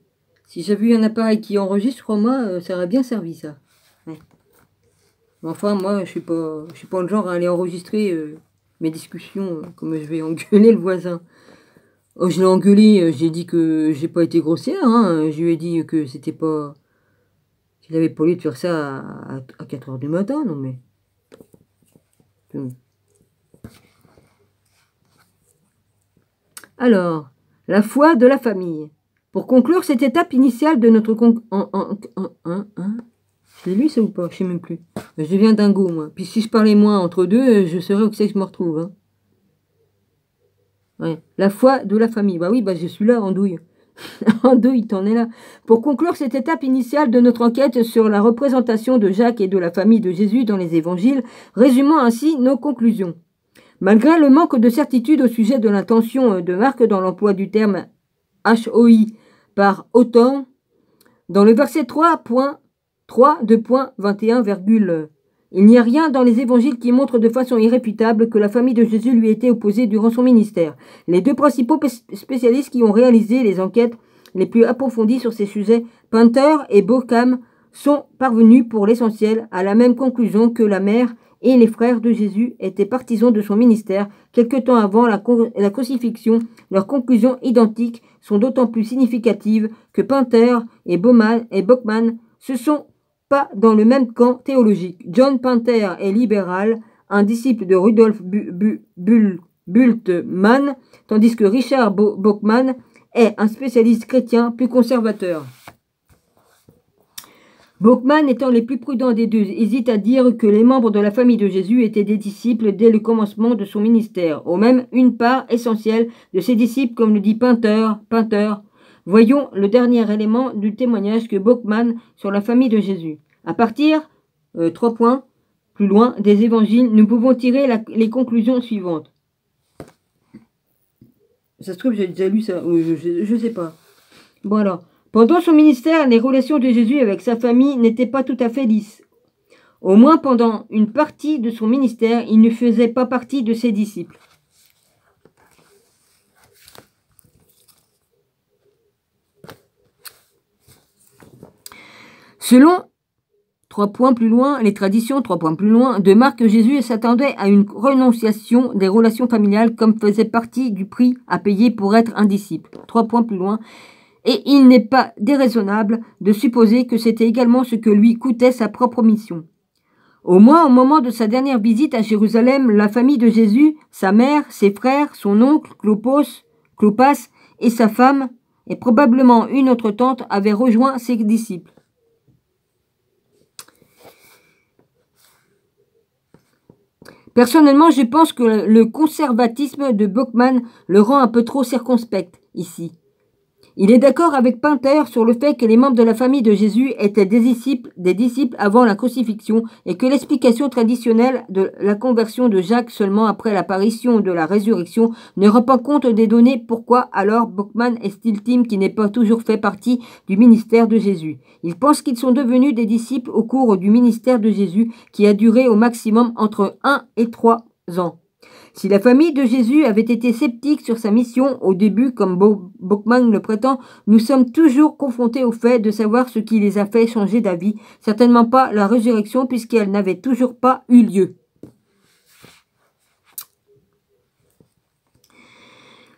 si j'avais eu un appareil qui enregistre, crois-moi, ça aurait bien servi, ça. Ouais. Enfin, moi, je suis pas le genre à aller enregistrer mes discussions, comme je vais engueuler le voisin. Oh, je l'ai engueulé, j'ai dit que j'ai pas été grossière, hein. Je lui ai dit que c'était pas... qu'il avait pas lieu de faire ça à 4 h du matin, non mais... Alors, la foi de la famille. Pour conclure cette étape initiale de notre je l'ai lu ça ou pas? Je sais même plus. Je deviens dingo, moi. Puis si je parlais moins entre deux, je saurais où c'est que je me retrouve. Hein. Ouais. La foi de la famille. Bah oui, bah je suis là, Andouille. Andouille, t'en es là. Pour conclure cette étape initiale de notre enquête sur la représentation de Jacques et de la famille de Jésus dans les évangiles, résumons ainsi nos conclusions. Malgré le manque de certitude au sujet de l'intention de Marc dans l'emploi du terme HOI par autant, dans le verset 3.3.21, il n'y a rien dans les évangiles qui montre de façon irréfutable que la famille de Jésus lui était opposée durant son ministère. Les deux principaux spécialistes qui ont réalisé les enquêtes les plus approfondies sur ces sujets, Punter et Bauckham, sont parvenus pour l'essentiel à la même conclusion que la mère et les frères de Jésus étaient partisans de son ministère. Quelque temps avant la crucifixion, leurs conclusions identiques sont d'autant plus significatives que Punter et Bauckham se sont pas dans le même camp théologique. John Punter est libéral, un disciple de Rudolf Bultmann, tandis que Richard Bauckham est un spécialiste chrétien plus conservateur. Bauckham, étant les plus prudents des deux, hésite à dire que les membres de la famille de Jésus étaient des disciples dès le commencement de son ministère, ou même une part essentielle de ses disciples, comme le dit Punter. Voyons le dernier élément du témoignage que Bauckham sur la famille de Jésus. À partir, 3 points, plus loin, des évangiles, nous pouvons tirer les conclusions suivantes. Ça se trouve, j'ai déjà lu ça, je sais pas. Bon alors, pendant son ministère, les relations de Jésus avec sa famille n'étaient pas tout à fait lisses. Au moins pendant une partie de son ministère, il ne faisait pas partie de ses disciples. Selon 3 points plus loin, les traditions, 3 points plus loin, de Marc, Jésus s'attendait à une renonciation des relations familiales comme faisait partie du prix à payer pour être un disciple. 3 points plus loin. Et il n'est pas déraisonnable de supposer que c'était également ce que lui coûtait sa propre mission. Au moins, au moment de sa dernière visite à Jérusalem, la famille de Jésus, sa mère, ses frères, son oncle, Clopas, et sa femme, et probablement une autre tante, avaient rejoint ses disciples. Personnellement, je pense que le conservatisme de Bauckham le rend un peu trop circonspect ici. Il est d'accord avec Punter sur le fait que les membres de la famille de Jésus étaient des disciples avant la crucifixion et que l'explication traditionnelle de la conversion de Jacques seulement après l'apparition de la résurrection ne rend pas compte des données. Pourquoi alors Bauckham estime qu'il n'est pas toujours fait partie du ministère de Jésus? Il pense qu'ils sont devenus des disciples au cours du ministère de Jésus qui a duré au maximum entre 1 et 3 ans. Si la famille de Jésus avait été sceptique sur sa mission au début, comme Bauckham le prétend, nous sommes toujours confrontés au fait de savoir ce qui les a fait changer d'avis, certainement pas la résurrection puisqu'elle n'avait toujours pas eu lieu.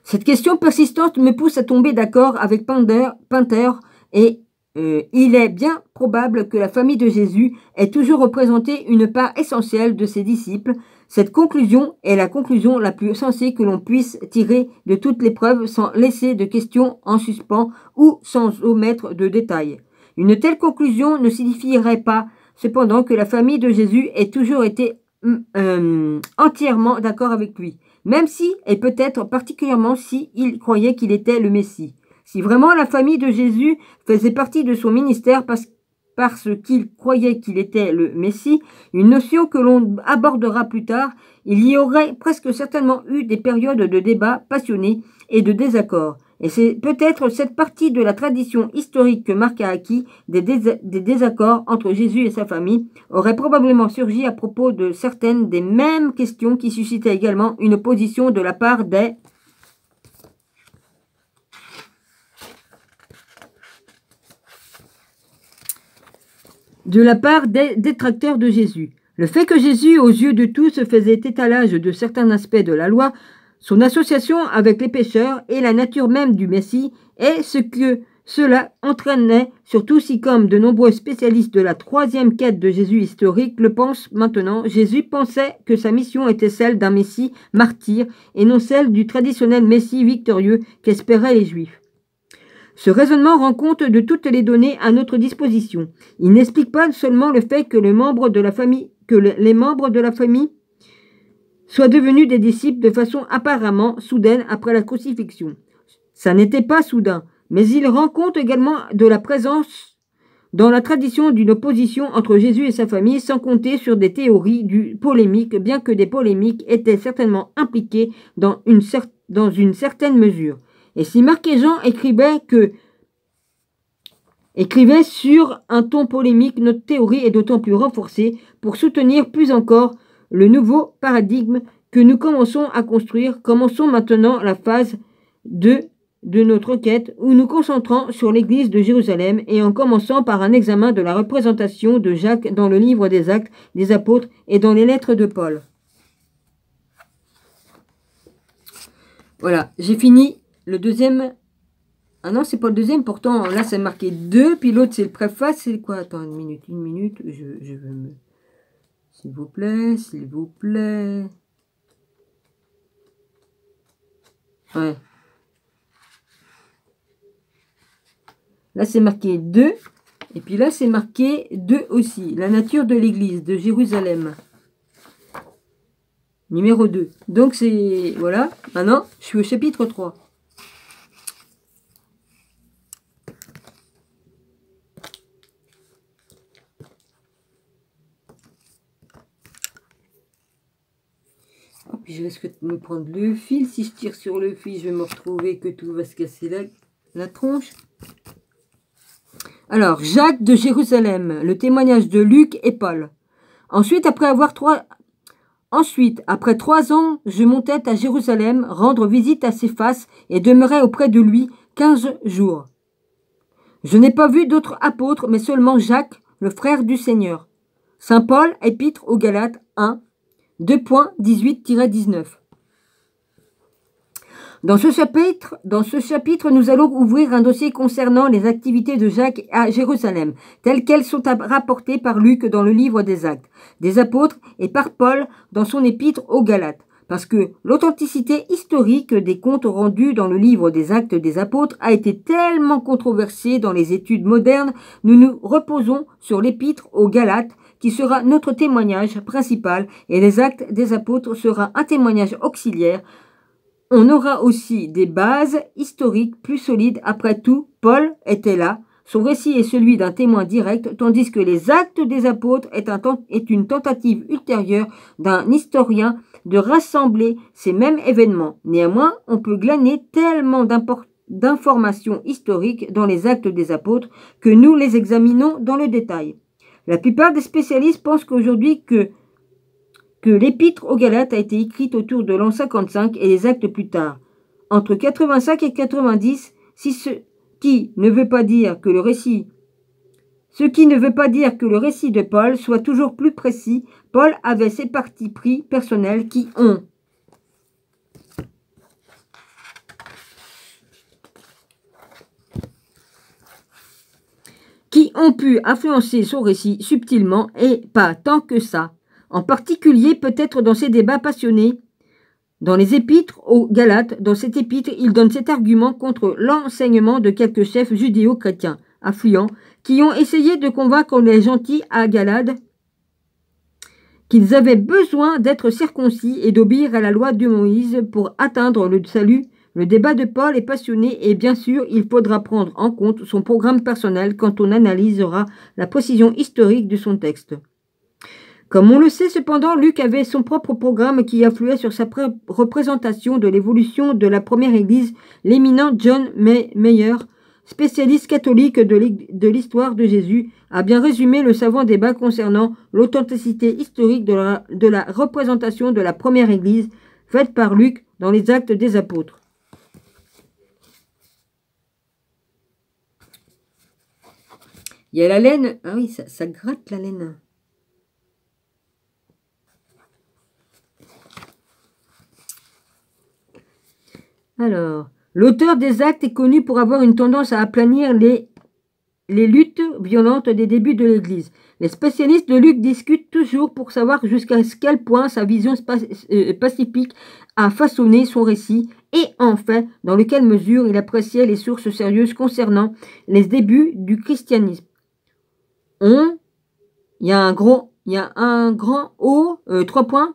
Cette question persistante me pousse à tomber d'accord avec Punter et il est bien probable que la famille de Jésus ait toujours représenté une part essentielle de ses disciples. Cette conclusion est la conclusion la plus sensée que l'on puisse tirer de toutes les preuves sans laisser de questions en suspens ou sans omettre de détails. Une telle conclusion ne signifierait pas cependant que la famille de Jésus ait toujours été entièrement d'accord avec lui, même si, et peut-être particulièrement si, il croyait qu'il était le Messie. Si vraiment la famille de Jésus faisait partie de son ministère parce qu'il croyait qu'il était le Messie, une notion que l'on abordera plus tard, il y aurait presque certainement eu des périodes de débats passionnés et de désaccords. Et c'est peut-être cette partie de la tradition historique que Marc a acquis, des désaccords entre Jésus et sa famille, aurait probablement surgi à propos de certaines des mêmes questions qui suscitaient également une opposition de la part des détracteurs de Jésus. Le fait que Jésus, aux yeux de tous, faisait étalage de certains aspects de la loi, son association avec les pécheurs et la nature même du Messie est ce que cela entraînait, surtout si, comme de nombreux spécialistes de la troisième quête de Jésus historique le pensent maintenant, Jésus pensait que sa mission était celle d'un Messie martyr et non celle du traditionnel Messie victorieux qu'espéraient les Juifs. Ce raisonnement rend compte de toutes les données à notre disposition. Il n'explique pas seulement le fait que les membres de la famille soient devenus des disciples de façon apparemment soudaine après la crucifixion. Ça n'était pas soudain, mais il rend compte également de la présence dans la tradition d'une opposition entre Jésus et sa famille, sans compter sur des théories polémiques, bien que des polémiques étaient certainement impliquées dans une certaine mesure. Et si Marc et Jean écrivaient sur un ton polémique, notre théorie est d'autant plus renforcée pour soutenir plus encore le nouveau paradigme que nous commençons à construire. Commençons maintenant la phase 2 de notre quête, où nous concentrons sur l'église de Jérusalem et en commençant par un examen de la représentation de Jacques dans le livre des Actes des Apôtres et dans les lettres de Paul. Voilà, j'ai fini le deuxième. Ah non, c'est pas le deuxième, pourtant là c'est marqué 2, puis l'autre c'est le préface, c'est quoi? Attends, une minute, je veux me... S'il vous plaît, s'il vous plaît. Ouais. Là, c'est marqué 2. Et puis là, c'est marqué 2 aussi. La nature de l'église de Jérusalem. Numéro 2. Donc, c'est... Voilà. Maintenant, je suis au chapitre 3. Oh, puis je risque de me prendre le fil. Si je tire sur le fil, je vais me retrouver que tout va se casser la tronche. Alors, Jacques de Jérusalem, le témoignage de Luc et Paul. Ensuite, après 3 ans, je montais à Jérusalem, rendre visite à Céphas et demeurai auprès de lui 15 jours. Je n'ai pas vu d'autres apôtres, mais seulement Jacques, le frère du Seigneur. Saint Paul, épître aux Galates 1, 2.18-19. Dans ce chapitre, nous allons ouvrir un dossier concernant les activités de Jacques à Jérusalem, telles qu'elles sont rapportées par Luc dans le livre des Actes des Apôtres et par Paul dans son épître aux Galates. Parce que l'authenticité historique des comptes rendus dans le livre des Actes des Apôtres a été tellement controversée dans les études modernes, nous nous reposons sur l'épître aux Galates, qui sera notre témoignage principal, et les Actes des Apôtres sera un témoignage auxiliaire. On aura aussi des bases historiques plus solides. Après tout, Paul était là. Son récit est celui d'un témoin direct, tandis que les Actes des Apôtres est une tentative ultérieure d'un historien de rassembler ces mêmes événements. Néanmoins, on peut glaner tellement d'informations historiques dans les Actes des Apôtres que nous les examinons dans le détail. La plupart des spécialistes pensent qu'aujourd'hui que l'épître aux Galates a été écrite autour de l'an 55 et les Actes plus tard. Entre 85 et 90, ce qui ne veut pas dire que le récit de Paul soit toujours plus précis. Paul avait ses partis pris personnels qui ont pu influencer son récit subtilement et pas tant que ça. En particulier, peut-être dans ses débats passionnés, dans les épîtres aux Galates. Dans cet épître, il donne cet argument contre l'enseignement de quelques chefs judéo-chrétiens affluents qui ont essayé de convaincre les gentils à Galade qu'ils avaient besoin d'être circoncis et d'obéir à la loi de Moïse pour atteindre le salut. Le débat de Paul est passionné et bien sûr, il faudra prendre en compte son programme personnel quand on analysera la précision historique de son texte. Comme on le sait cependant, Luc avait son propre programme qui influait sur sa représentation de l'évolution de la première église. L'éminent John Mayer, spécialiste catholique de l'histoire de Jésus, a bien résumé le savant débat concernant l'authenticité historique de la représentation de la première église faite par Luc dans les Actes des Apôtres. Il y a la laine. Ah oui, ça gratte la laine. Alors, l'auteur des Actes est connu pour avoir une tendance à aplanir les luttes violentes des débuts de l'Église. Les spécialistes de Luc discutent toujours pour savoir jusqu'à quel point sa vision pacifique a façonné son récit et enfin dans quelle mesure il appréciait les sources sérieuses concernant les débuts du christianisme. Il y a un grand O, 3 points.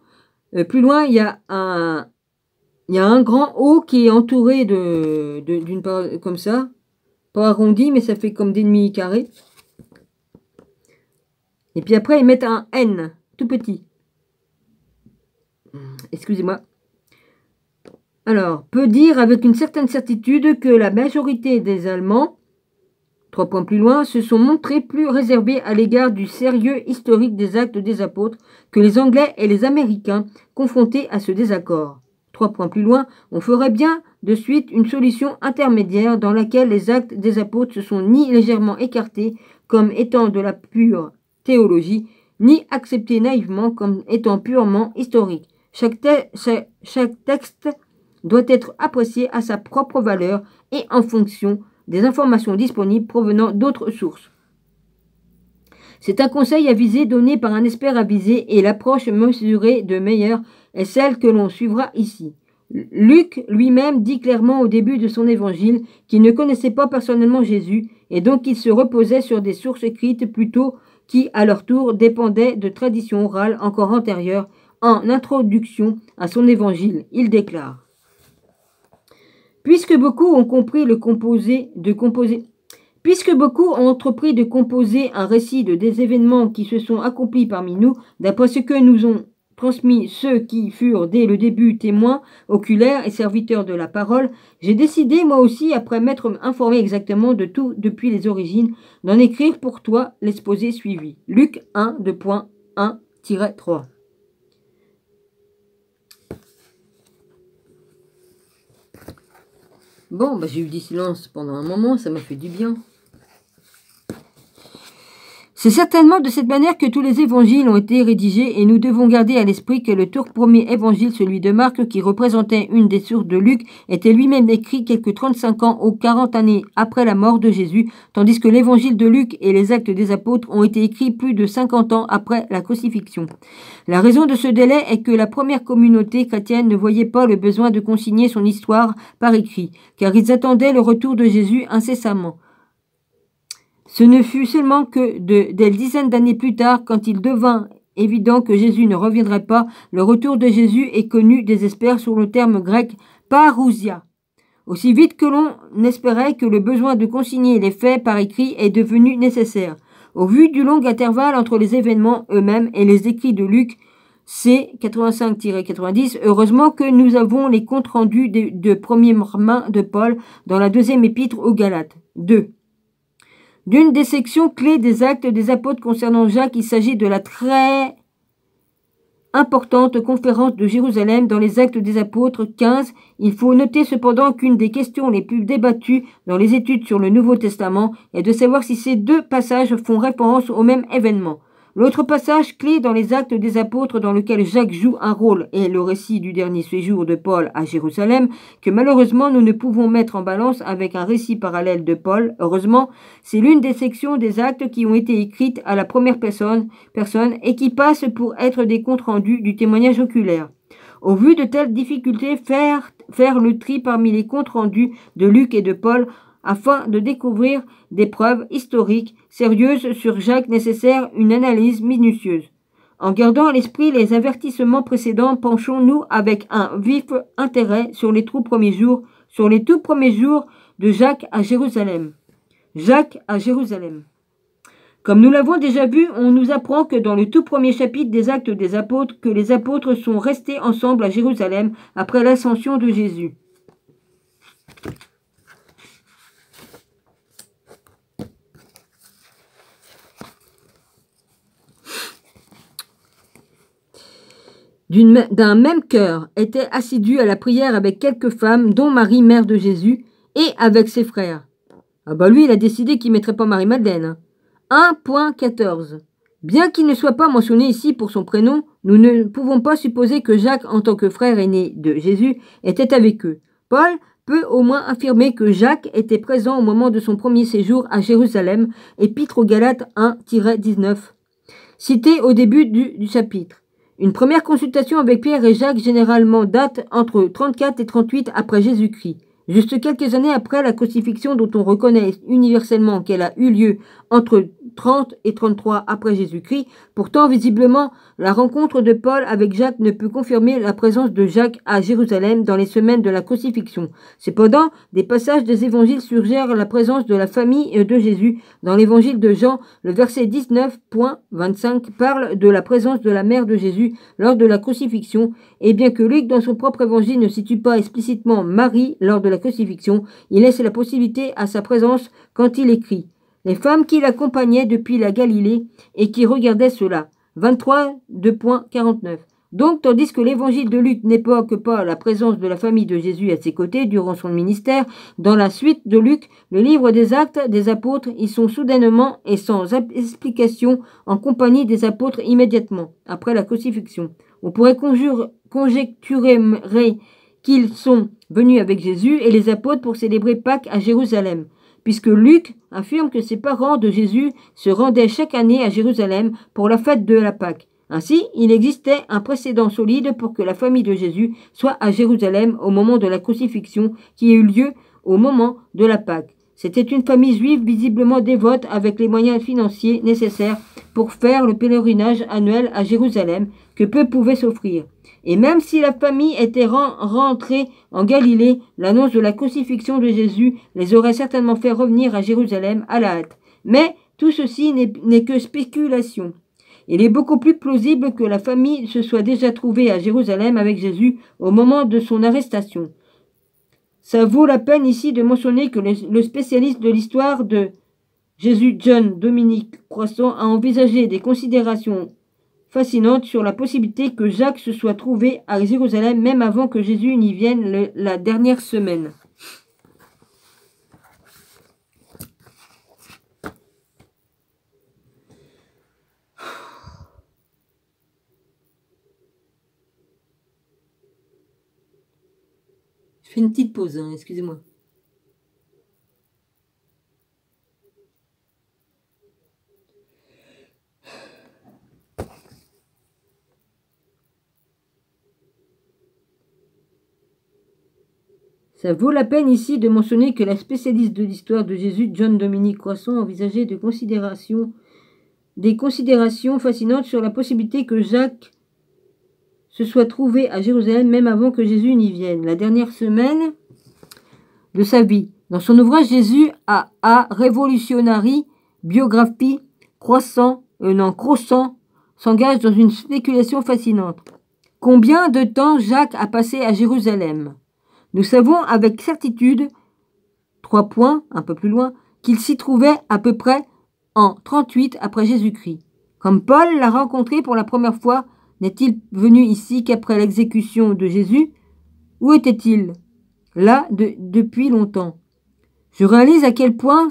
Plus loin, il y a un grand O qui est entouré d'une comme ça, pas arrondi, mais ça fait comme des demi-carrés. Et puis après, ils mettent un N, tout petit. Excusez-moi. Alors, peut dire avec une certaine certitude que la majorité des Allemands, 3 points plus loin, se sont montrés plus réservés à l'égard du sérieux historique des actes des apôtres que les Anglais et les Américains, confrontés à ce désaccord. 3 points plus loin, on ferait bien de suite une solution intermédiaire dans laquelle les actes des apôtres se sont ni légèrement écartés comme étant de la pure théologie, ni acceptés naïvement comme étant purement historiques. Chaque texte doit être apprécié à sa propre valeur et en fonction des informations disponibles provenant d'autres sources. C'est un conseil avisé donné par un expert avisé et l'approche mesurée de Meyer est celle que l'on suivra ici. Luc lui-même dit clairement au début de son évangile qu'il ne connaissait pas personnellement Jésus et donc il se reposait sur des sources écrites plutôt qui, à leur tour, dépendaient de traditions orales encore antérieures. En introduction à son évangile, il déclare: Puisque beaucoup ont entrepris de composer un récit des événements qui se sont accomplis parmi nous, d'après ce que nous ont transmis ceux qui furent dès le début témoins, oculaires et serviteurs de la parole, j'ai décidé moi aussi, après m'être informé exactement de tout depuis les origines, d'en écrire pour toi l'exposé suivi. Luc 1, 2.1-3. Bon, j'ai eu du silence pendant un moment, ça m'a fait du bien. C'est certainement de cette manière que tous les évangiles ont été rédigés et nous devons garder à l'esprit que le tout premier évangile, celui de Marc, qui représentait une des sources de Luc, était lui-même écrit quelques 35 ans ou 40 années après la mort de Jésus, tandis que l'évangile de Luc et les actes des apôtres ont été écrits plus de 50 ans après la crucifixion. La raison de ce délai est que la première communauté chrétienne ne voyait pas le besoin de consigner son histoire par écrit, car ils attendaient le retour de Jésus incessamment. Ce ne fut seulement que des dizaines d'années plus tard, quand il devint évident que Jésus ne reviendrait pas, le retour de Jésus est connu des experts sous le terme grec parousia. Aussi vite que l'on espérait que le besoin de consigner les faits par écrit est devenu nécessaire. Au vu du long intervalle entre les événements eux-mêmes et les écrits de Luc, C 85-90, heureusement que nous avons les comptes rendus de première main de Paul dans la deuxième épître aux Galates. 2. D'une des sections clés des actes des apôtres concernant Jacques, il s'agit de la très importante conférence de Jérusalem dans les actes des apôtres 15. Il faut noter cependant qu'une des questions les plus débattues dans les études sur le Nouveau Testament est de savoir si ces deux passages font référence au même événement. L'autre passage clé dans les actes des apôtres dans lequel Jacques joue un rôle est le récit du dernier séjour de Paul à Jérusalem, que malheureusement nous ne pouvons mettre en balance avec un récit parallèle de Paul. Heureusement, c'est l'une des sections des actes qui ont été écrites à la première personne et qui passent pour être des comptes rendus du témoignage oculaire. Au vu de telles difficultés, faire le tri parmi les comptes rendus de Luc et de Paul afin de découvrir des preuves historiques sérieuses sur Jacques nécessaire une analyse minutieuse. En gardant à l'esprit les avertissements précédents, penchons-nous avec un vif intérêt sur les tout premiers jours de Jacques à Jérusalem. Jacques à Jérusalem. Comme nous l'avons déjà vu, on nous apprend que dans le tout premier chapitre des Actes des Apôtres, que les apôtres sont restés ensemble à Jérusalem après l'ascension de Jésus. D'un même cœur, était assidu à la prière avec quelques femmes, dont Marie, mère de Jésus, et avec ses frères. Lui, il a décidé qu'il ne mettrait pas Marie-Madeleine. 1.14. Bien qu'il ne soit pas mentionné ici pour son prénom, nous ne pouvons pas supposer que Jacques, en tant que frère aîné de Jésus, était avec eux. Paul peut au moins affirmer que Jacques était présent au moment de son premier séjour à Jérusalem, Épître aux Galates 1-19, cité au début du chapitre. Une première consultation avec Pierre et Jacques généralement date entre 34 et 38 après Jésus-Christ. Juste quelques années après la crucifixion dont on reconnaît universellement qu'elle a eu lieu entre 30 et 33 après Jésus-Christ. Pourtant, visiblement, la rencontre de Paul avec Jacques ne peut confirmer la présence de Jacques à Jérusalem dans les semaines de la crucifixion. Cependant, des passages des évangiles suggèrent la présence de la famille de Jésus. Dans l'évangile de Jean, le verset 19.25 parle de la présence de la mère de Jésus lors de la crucifixion. Et bien que Luc, dans son propre évangile, ne situe pas explicitement Marie lors de la crucifixion, il laisse la possibilité à sa présence quand il écrit « Les femmes qui l'accompagnaient depuis la Galilée et qui regardaient cela » 23, 2.49. Donc, tandis que l'évangile de Luc n'évoque pas la présence de la famille de Jésus à ses côtés durant son ministère, dans la suite de Luc, le livre des Actes des apôtres, ils sont soudainement et sans explication en compagnie des apôtres immédiatement après la crucifixion. On pourrait conjecturer qu'ils sont venus avec Jésus et les apôtres pour célébrer Pâques à Jérusalem, puisque Luc affirme que ses parents de Jésus se rendaient chaque année à Jérusalem pour la fête de la Pâque. Ainsi, il existait un précédent solide pour que la famille de Jésus soit à Jérusalem au moment de la crucifixion qui a eu lieu au moment de la Pâque. C'était une famille juive visiblement dévote avec les moyens financiers nécessaires pour faire le pèlerinage annuel à Jérusalem que peu pouvaient s'offrir. Et même si la famille était rentrée en Galilée, l'annonce de la crucifixion de Jésus les aurait certainement fait revenir à Jérusalem à la hâte. Mais tout ceci n'est que spéculation. Il est beaucoup plus plausible que la famille se soit déjà trouvée à Jérusalem avec Jésus au moment de son arrestation. Ça vaut la peine ici de mentionner que le spécialiste de l'histoire de Jésus, John Dominique Croissant, a envisagé des considérations fascinantes sur la possibilité que Jacques se soit trouvé à Jérusalem même avant que Jésus n'y vienne la dernière semaine. Je fais une petite pause, excusez-moi. Ça vaut la peine ici de mentionner que la spécialiste de l'histoire de Jésus, John Dominique Croissant, envisageait des considérations fascinantes sur la possibilité que Jacques se soit trouvé à Jérusalem même avant que Jésus n'y vienne, la dernière semaine de sa vie. Dans son ouvrage Jésus a Revolutionary Biography, Croissant s'engage dans une spéculation fascinante. Combien de temps Jacques a passé à Jérusalem? Nous savons avec certitude, 3 points, un peu plus loin, qu'il s'y trouvait à peu près en 38 après Jésus-Christ. Comme Paul l'a rencontré pour la première fois, n'est-il venu ici qu'après l'exécution de Jésus? Où était-il? Là, depuis longtemps. Je réalise à quel point,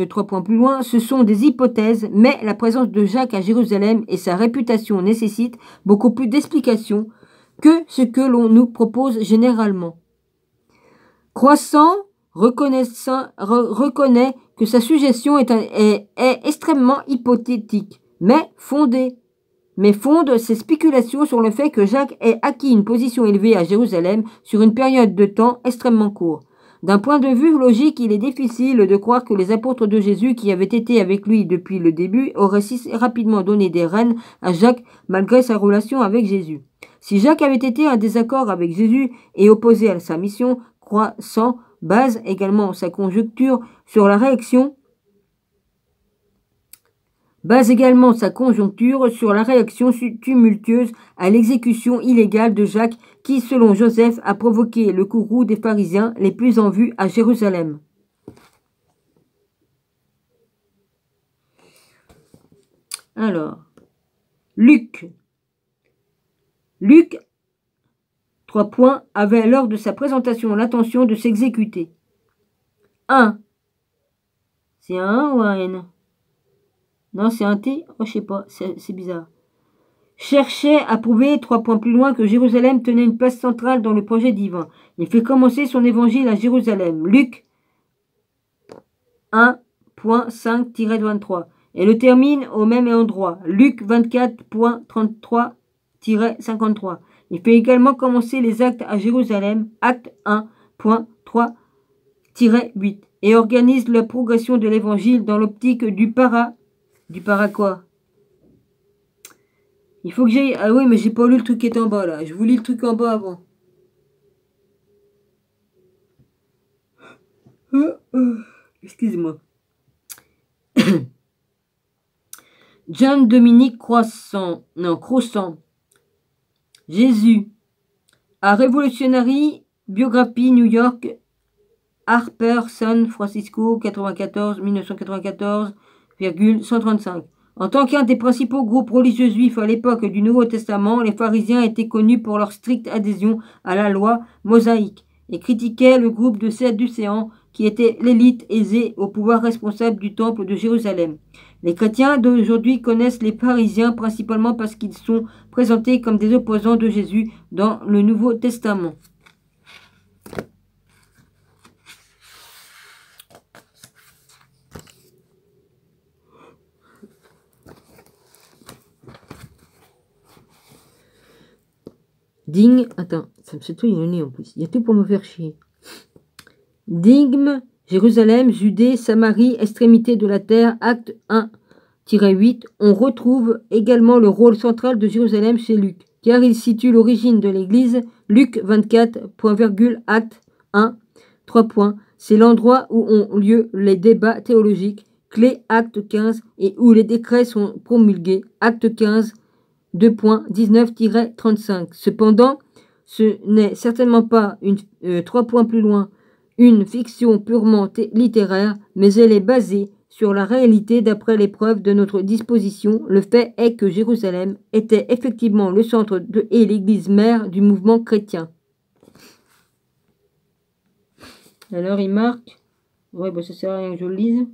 3 points plus loin, ce sont des hypothèses, mais la présence de Jacques à Jérusalem et sa réputation nécessitent beaucoup plus d'explications que ce que l'on nous propose généralement. Croissant reconnaît que sa suggestion est extrêmement hypothétique, mais fonde ses spéculations sur le fait que Jacques ait acquis une position élevée à Jérusalem sur une période de temps extrêmement courte. D'un point de vue logique, il est difficile de croire que les apôtres de Jésus qui avaient été avec lui depuis le début auraient si rapidement donné des rênes à Jacques malgré sa relation avec Jésus. Si Jacques avait été en désaccord avec Jésus et opposé à sa mission, Croissant base également sa conjecture sur la réaction tumultueuse à l'exécution illégale de Jacques qui, selon Joseph, a provoqué le courroux des pharisiens les plus en vue à Jérusalem. Alors, Luc, 3 points, avait lors de sa présentation l'intention de s'exécuter. 1. C'est un 1 ou un N? Non, c'est un T? Oh, je sais pas, c'est bizarre. Cherchait à prouver 3 points plus loin que Jérusalem tenait une place centrale dans le projet divin. Il fait commencer son évangile à Jérusalem. Luc 1.5-23. Et le termine au même endroit. Luc 24.33 1.3-53. Il fait également commencer les actes à Jérusalem, acte 1.3-8, et organise la progression de l'évangile dans l'optique du para quoi? Il faut que j'aille... Ah oui, mais j'ai pas lu le truc qui est en bas, là. Je vous lis le truc en bas avant. Excusez-moi. John Dominique Croissant. Jésus. A Revolutionary Biography New York. Harper, San Francisco, 1994,135. En tant qu'un des principaux groupes religieux juifs à l'époque du Nouveau Testament, les pharisiens étaient connus pour leur stricte adhésion à la loi mosaïque et critiquaient le groupe de Sadducéens qui était l'élite aisée au pouvoir responsable du temple de Jérusalem. Les chrétiens d'aujourd'hui connaissent les pharisiens principalement parce qu'ils sont présentés comme des opposants de Jésus dans le Nouveau Testament. Attends, ça me fait tout le nez en plus. Il y a tout pour me faire chier. Digme, Jérusalem, Judée, Samarie, extrémité de la terre, acte 1-8. On retrouve également le rôle central de Jérusalem chez Luc, car il situe l'origine de l'Église. Luc 24, acte 1, 3 points. C'est l'endroit où ont lieu les débats théologiques, clé acte 15, et où les décrets sont promulgués, acte 15, 2.19-35. Cependant, ce n'est certainement pas 3 points plus loin, une fiction purement littéraire, mais elle est basée sur la réalité d'après les preuves de notre disposition. Le fait est que Jérusalem était effectivement le centre et l'église mère du mouvement chrétien. Alors il marque, ouais, bah ça sert à rien que je le lise.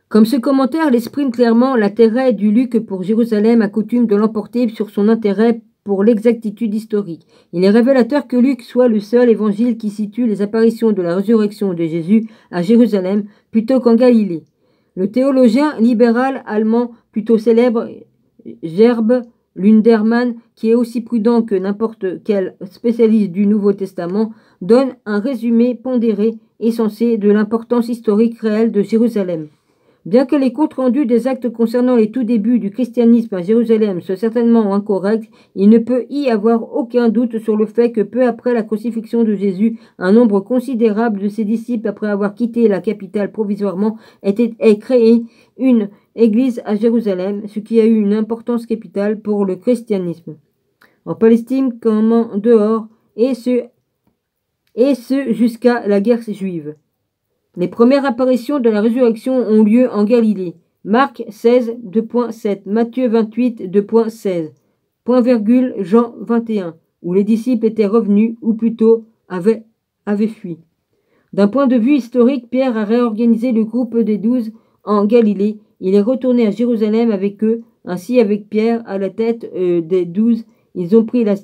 Comme ce commentaire l'exprime clairement, l'intérêt du Luc pour Jérusalem a coutume de l'emporter sur son intérêt pour l'exactitude historique. Il est révélateur que Luc soit le seul évangile qui situe les apparitions de la résurrection de Jésus à Jérusalem plutôt qu'en Galilée. Le théologien libéral allemand plutôt célèbre Gerbe Lundermann, qui est aussi prudent que n'importe quel spécialiste du Nouveau Testament, donne un résumé pondéré et sensé de l'importance historique réelle de Jérusalem. Bien que les comptes rendus des actes concernant les tout débuts du christianisme à Jérusalem soient certainement incorrects, il ne peut y avoir aucun doute sur le fait que peu après la crucifixion de Jésus, un nombre considérable de ses disciples, après avoir quitté la capitale provisoirement, ait créé une église à Jérusalem, ce qui a eu une importance capitale pour le christianisme. En Palestine comme en dehors, et ce jusqu'à la guerre juive. Les premières apparitions de la résurrection ont lieu en Galilée. Marc 16, 2.7, Matthieu 28, 2.16, Jean 21, où les disciples étaient revenus, ou plutôt avaient fui. D'un point de vue historique, Pierre a réorganisé le groupe des 12 en Galilée. Il est retourné à Jérusalem avec eux, ainsi avec Pierre à la tête des 12. Ils ont pris la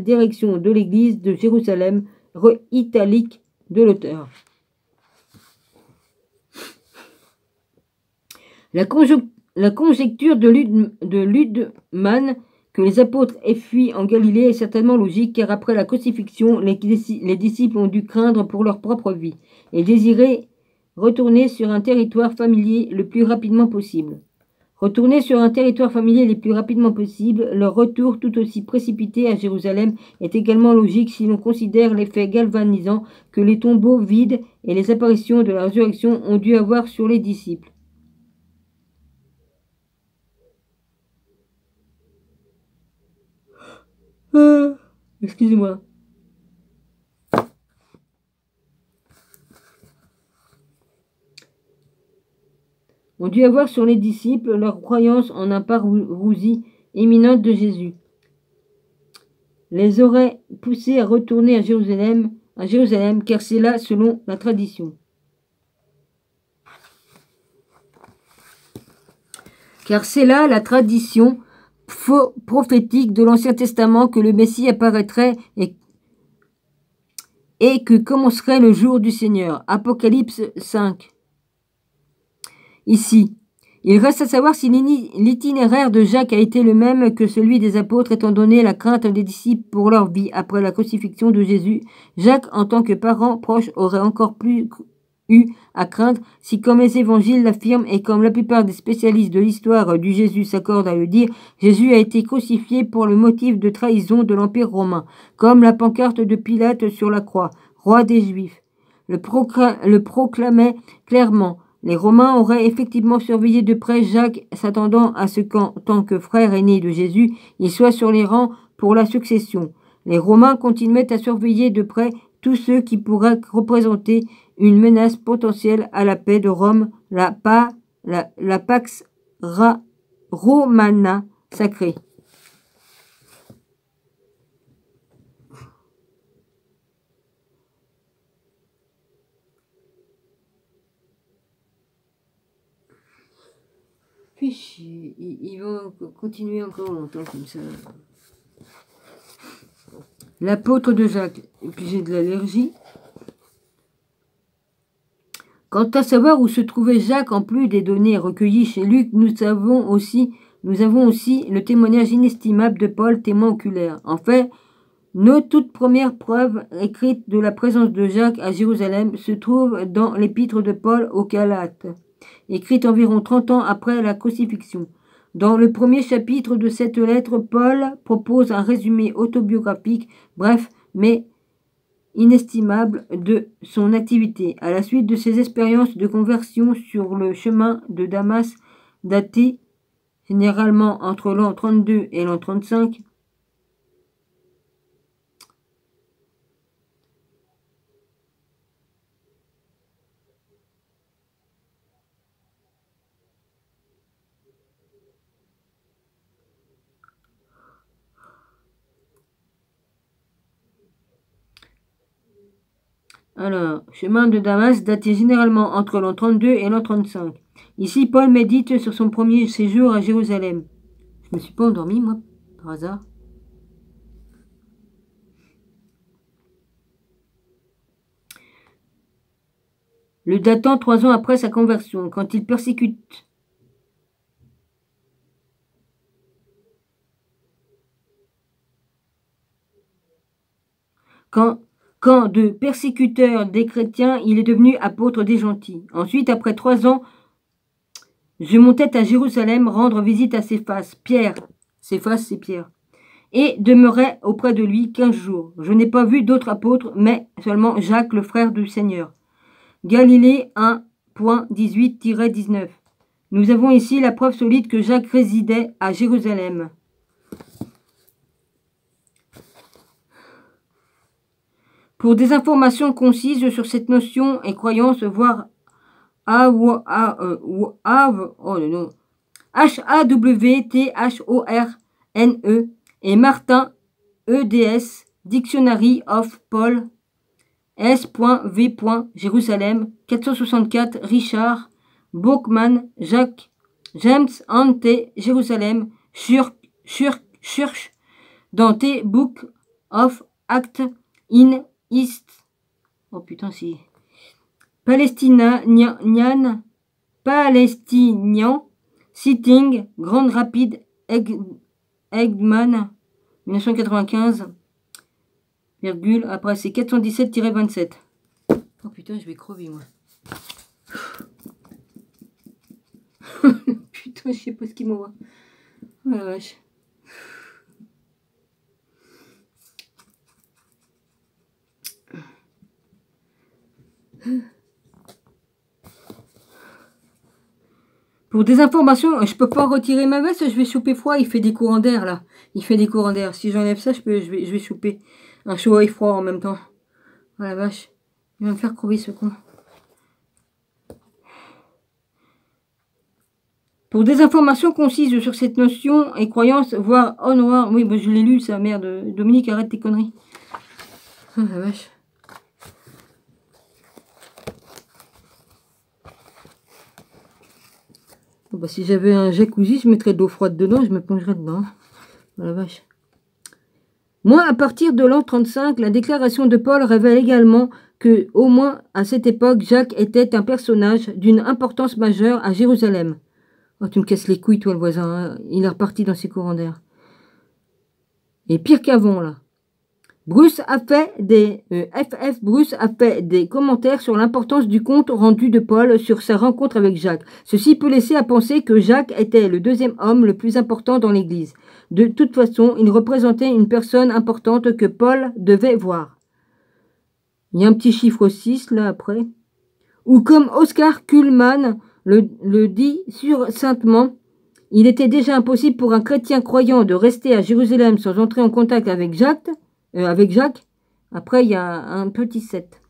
direction de l'église de Jérusalem, italique de l'auteur. La conjecture de Ludman que les apôtres aient fui en Galilée est certainement logique, car après la crucifixion, les disciples ont dû craindre pour leur propre vie et désirer retourner sur un territoire familier le plus rapidement possible. Retourner sur un territoire familier le plus rapidement possible, leur retour tout aussi précipité à Jérusalem est également logique si l'on considère l'effet galvanisant que les tombeaux vides et les apparitions de la résurrection ont dû avoir sur les disciples. Excusez-moi. Ont dû avoir sur les disciples leur croyance en un parousie imminente de Jésus. Les aurait poussés à retourner à Jérusalem, car c'est là selon la tradition. Car c'est là la tradition prophétique de l'Ancien Testament que le Messie apparaîtrait et que commencerait le jour du Seigneur. Apocalypse 5. Ici, Il reste à savoir si l'itinéraire de Jacques a été le même que celui des apôtres, étant donné la crainte des disciples pour leur vie après la crucifixion de Jésus. Jacques, en tant que parent proche, aurait encore plus eu à craindre si, comme les évangiles l'affirment et comme la plupart des spécialistes de l'histoire du Jésus s'accordent à le dire, Jésus a été crucifié pour le motif de trahison de l'Empire romain, comme la pancarte de Pilate sur la croix, roi des Juifs, le proclamait clairement. Les Romains auraient effectivement surveillé de près Jacques, s'attendant à ce qu'en tant que frère aîné de Jésus, il soit sur les rangs pour la succession. Les Romains continuaient à surveiller de près tous ceux qui pourraient représenter une menace potentielle à la paix de Rome, la Pax Romana sacrée. Fais chier, ils vont continuer encore longtemps comme ça. L'apôtre de Jacques, et puis j'ai de l'allergie. Quant à savoir où se trouvait Jacques, en plus des données recueillies chez Luc, nous avons aussi le témoignage inestimable de Paul, témoin oculaire. En fait, nos toutes premières preuves écrites de la présence de Jacques à Jérusalem se trouvent dans l'épître de Paul aux Galates, écrite environ 30 ans après la crucifixion. Dans le premier chapitre de cette lettre, Paul propose un résumé autobiographique, bref, mais inestimable de son activité. À la suite de ses expériences de conversion sur le chemin de Damas, daté généralement entre l'an 32 et l'an 35, alors, chemin de Damas daté généralement entre l'an 32 et l'an 35. Ici, Paul médite sur son premier séjour à Jérusalem. Je me suis pas endormi, moi, par hasard. Le datant 3 ans après sa conversion, quand il persécute Quand de persécuteur des chrétiens, il est devenu apôtre des gentils. Ensuite, après 3 ans, je montais à Jérusalem rendre visite à Céphas, Pierre, Céphas c'est Pierre, et demeurais auprès de lui 15 jours. Je n'ai pas vu d'autres apôtres, mais seulement Jacques, le frère du Seigneur. Galilée 1.18-19. Nous avons ici la preuve solide que Jacques résidait à Jérusalem. Pour des informations concises sur cette notion et croyance, voir HAWTHORNE et Martin EDS, Dictionary of Paul S.V. Jérusalem 464, Richard Bachman, Jacques James Ante, Jérusalem Church dans The Book of Acts in East. Oh putain, si. Palestinian Sitting, Grand Rapid, Eggman, 1995, virgule, après c'est 417-27. Oh putain, je vais crever, moi. Putain, je sais pas ce qu'il m'envoie. Oh la vache. Pour des informations, je peux pas retirer ma veste, je vais choper froid, il fait des courants d'air là. Il fait des courants d'air. Si j'enlève ça, je vais choper un chaud et froid en même temps. Oh la vache. Il va me faire crever ce con. Pour des informations concises sur cette notion et croyance, voir Oh Noir, oui, bah, je l'ai lu, ça, merde. Dominique, arrête tes conneries. Oh la vache. Oh, bah, si j'avais un jacuzzi, je mettrais de l'eau froide dedans, je me plongerais dedans. Oh la vache. Moi, à partir de l'an 35, la déclaration de Paul révèle également que, au moins à cette époque, Jacques était un personnage d'une importance majeure à Jérusalem. Oh, tu me casses les couilles, toi, le voisin. Hein. Il est reparti dans ses courants d'air. Et pire qu'avant, là. Bruce a fait des Bruce a fait des commentaires sur l'importance du compte rendu de Paul sur sa rencontre avec Jacques. Ceci peut laisser à penser que Jacques était le deuxième homme le plus important dans l'Église. De toute façon, il représentait une personne importante que Paul devait voir. Il y a un petit chiffre 6 là après. Ou comme Oscar Kuhlmann le dit succinctement, il était déjà impossible pour un chrétien croyant de rester à Jérusalem sans entrer en contact avec Jacques. Après, il y a un petit 7.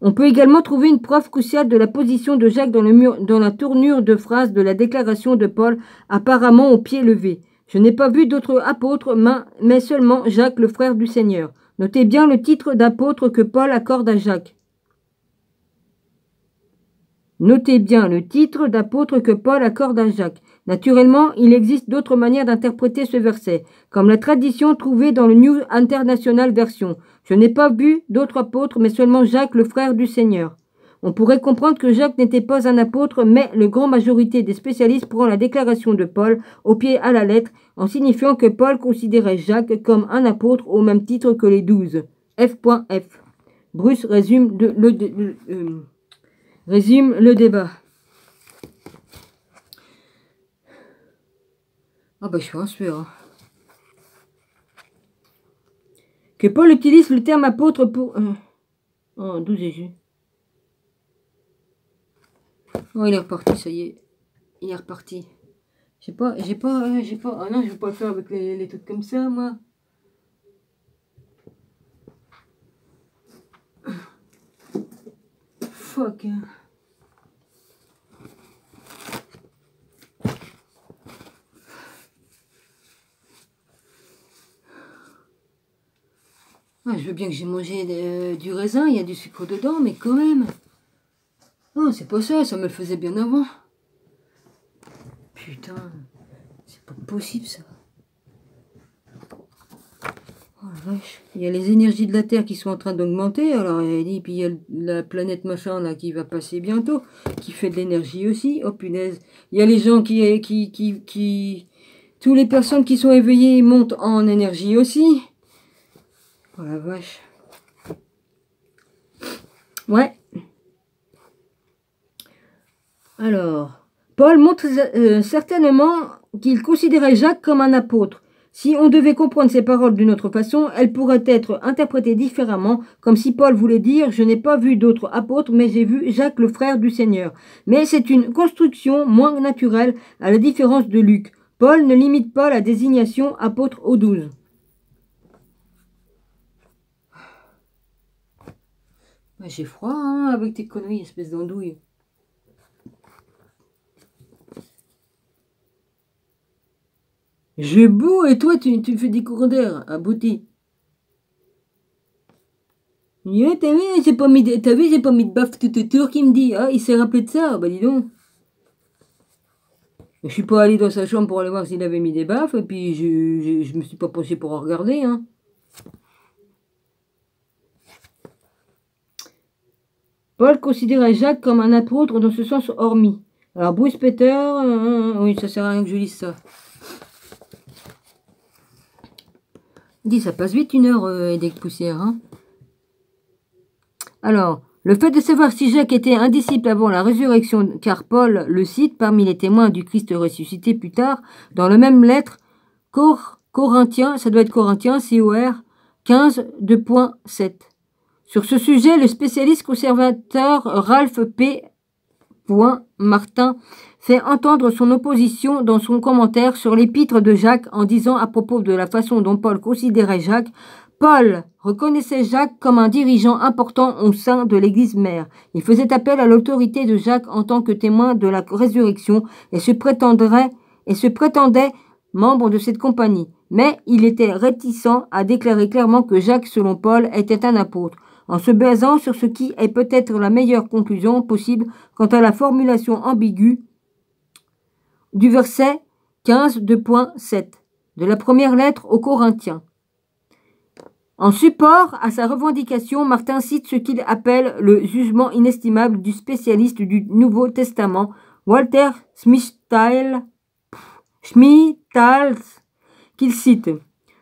On peut également trouver une preuve cruciale de la position de Jacques dans la tournure de phrase de la déclaration de Paul, apparemment au pied levé. Je n'ai pas vu d'autres apôtres, mais seulement Jacques, le frère du Seigneur. Notez bien le titre d'apôtre que Paul accorde à Jacques. Notez bien le titre d'apôtre que Paul accorde à Jacques. Naturellement, il existe d'autres manières d'interpréter ce verset, comme la tradition trouvée dans le New International Version. Je n'ai pas vu d'autres apôtres, mais seulement Jacques, le frère du Seigneur. On pourrait comprendre que Jacques n'était pas un apôtre, mais la grande majorité des spécialistes prend la déclaration de Paul au pied à la lettre, en signifiant que Paul considérait Jacques comme un apôtre au même titre que les 12. F.F. Bruce résume le débat. Ah bah je suis rassuré. Hein. Que Paul utilise le terme apôtre pour... Oh, 12 et Jésus. Oh, il est reparti, ça y est. Il est reparti. J'ai pas... Ah non, je vais pas le faire avec les trucs comme ça, moi. Fuck. Ah, je veux bien que j'ai mangé du raisin, il y a du sucre dedans, mais quand même. Non, c'est pas ça, ça me le faisait bien avant. Putain, c'est pas possible ça. Oh la vache. Il y a les énergies de la Terre qui sont en train d'augmenter, alors il dit, puis il y a la planète machin là qui va passer bientôt, qui fait de l'énergie aussi. Oh punaise. Il y a les gens tous les personnes qui sont éveillées montent en énergie aussi. Oh la vache. Ouais. Alors, Paul montre certainement qu'il considérait Jacques comme un apôtre. Si on devait comprendre ces paroles d'une autre façon, elles pourraient être interprétées différemment, comme si Paul voulait dire « Je n'ai pas vu d'autres apôtres, mais j'ai vu Jacques le frère du Seigneur ». Mais c'est une construction moins naturelle, à la différence de Luc. Paul ne limite pas la désignation apôtre aux 12. J'ai froid, hein, avec tes conneries, espèce d'andouille. Je boue et toi tu fais des courants d'air, abouti. Yeah, t'as vu, j'ai pas mis de baffe tout autour qui me dit, ah, il s'est rappelé de ça, bah dis donc. Je suis pas allé dans sa chambre pour aller voir s'il avait mis des baffes, et puis je me suis pas penché pour en regarder, hein. Paul considérait Jacques comme un apôtre dans ce sens hormis. Alors Bruce Peter, oui, ça sert à rien que je lise ça. Dis, ça passe vite 1 heure et des poussières, hein. Alors, le fait de savoir si Jacques était un disciple avant la résurrection, car Paul le cite parmi les témoins du Christ ressuscité plus tard, dans la même lettre, Corinthiens, ça doit être Corinthiens, COR 15, 2.7. Sur ce sujet, le spécialiste conservateur Ralph P. Martin fait entendre son opposition dans son commentaire sur l'épître de Jacques en disant à propos de la façon dont Paul considérait Jacques, Paul reconnaissait Jacques comme un dirigeant important au sein de l'Église mère. Il faisait appel à l'autorité de Jacques en tant que témoin de la résurrection et se prétendait membre de cette compagnie. Mais il était réticent à déclarer clairement que Jacques, selon Paul, était un apôtre, en se basant sur ce qui est peut-être la meilleure conclusion possible quant à la formulation ambiguë du verset 15 2.7 de la première lettre aux Corinthiens. En support à sa revendication, Martin cite ce qu'il appelle le jugement inestimable du spécialiste du Nouveau Testament, Walter qu'il cite.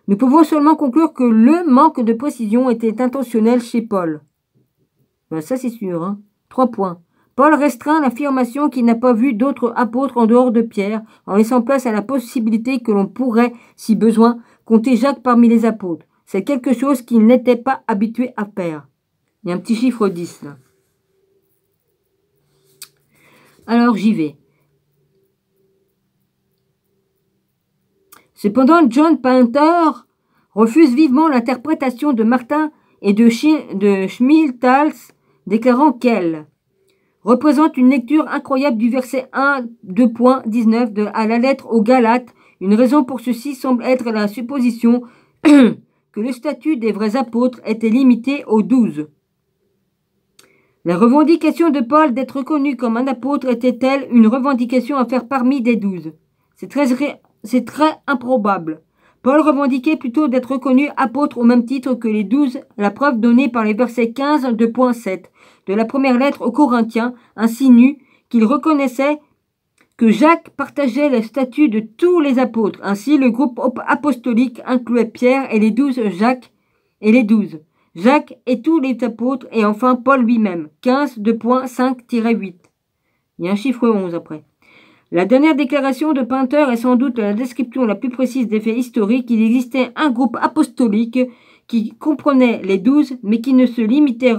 Nous pouvons seulement conclure que le manque de précision était intentionnel chez Paul. Ben ça c'est sûr. Hein. 3 points. Paul restreint l'affirmation qu'il n'a pas vu d'autres apôtres en dehors de Pierre, en laissant place à la possibilité que l'on pourrait, si besoin, compter Jacques parmi les apôtres. C'est quelque chose qu'il n'était pas habitué à faire. Il y a un petit chiffre 10 là. Alors j'y vais. Cependant, John Painter refuse vivement l'interprétation de Martin et de Schmidtals, déclarant qu'elle représente une lecture incroyable du verset 1, 2.19 à la lettre aux Galates. Une raison pour ceci semble être la supposition que le statut des vrais apôtres était limité aux 12. La revendication de Paul d'être reconnu comme un apôtre était-elle une revendication à faire parmi des 12? C'est très improbable. Paul revendiquait plutôt d'être reconnu apôtre au même titre que les 12, la preuve donnée par les versets 15 2.7 de la première lettre aux Corinthiens insinue qu'il reconnaissait que Jacques partageait le statut de tous les apôtres. Ainsi, le groupe apostolique incluait Pierre et les 12, Jacques et les 12. Jacques et tous les apôtres, et enfin Paul lui-même. 15 2.5-8. Il y a un chiffre 11 après. La dernière déclaration de Painter est sans doute la description la plus précise des faits historiques. Il existait un groupe apostolique qui comprenait les 12, mais qui ne se limitait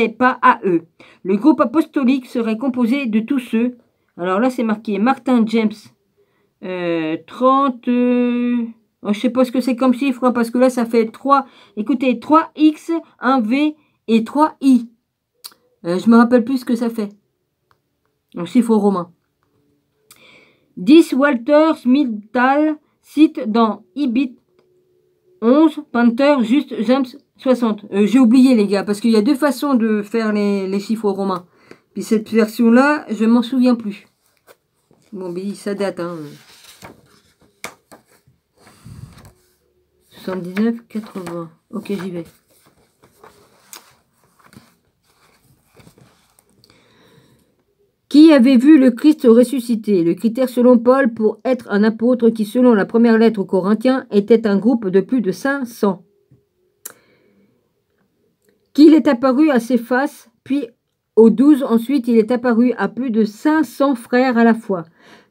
pas à eux. Le groupe apostolique serait composé de tous ceux. Alors là, c'est marqué Martin James 30. Je sais pas ce que c'est comme chiffre, hein, parce que là, ça fait 3. Écoutez, 3X, 1V et 3I. Je me rappelle plus ce que ça fait. En chiffre romain. 10 Walter Schmidtal cite dans Ibit 11, Painter, juste James 60. J'ai oublié les gars, parce qu'il y a 2 façons de faire les chiffres romains. Puis cette version-là, je m'en souviens plus. Bon, ben ça date, hein. 79, 80. Ok, j'y vais. Qui avait vu le Christ ressuscité? Le critère selon Paul pour être un apôtre qui, selon la première lettre aux Corinthiens, était un groupe de plus de 500. Qu'il est apparu à Céphas, puis aux 12, ensuite il est apparu à plus de 500 frères à la fois.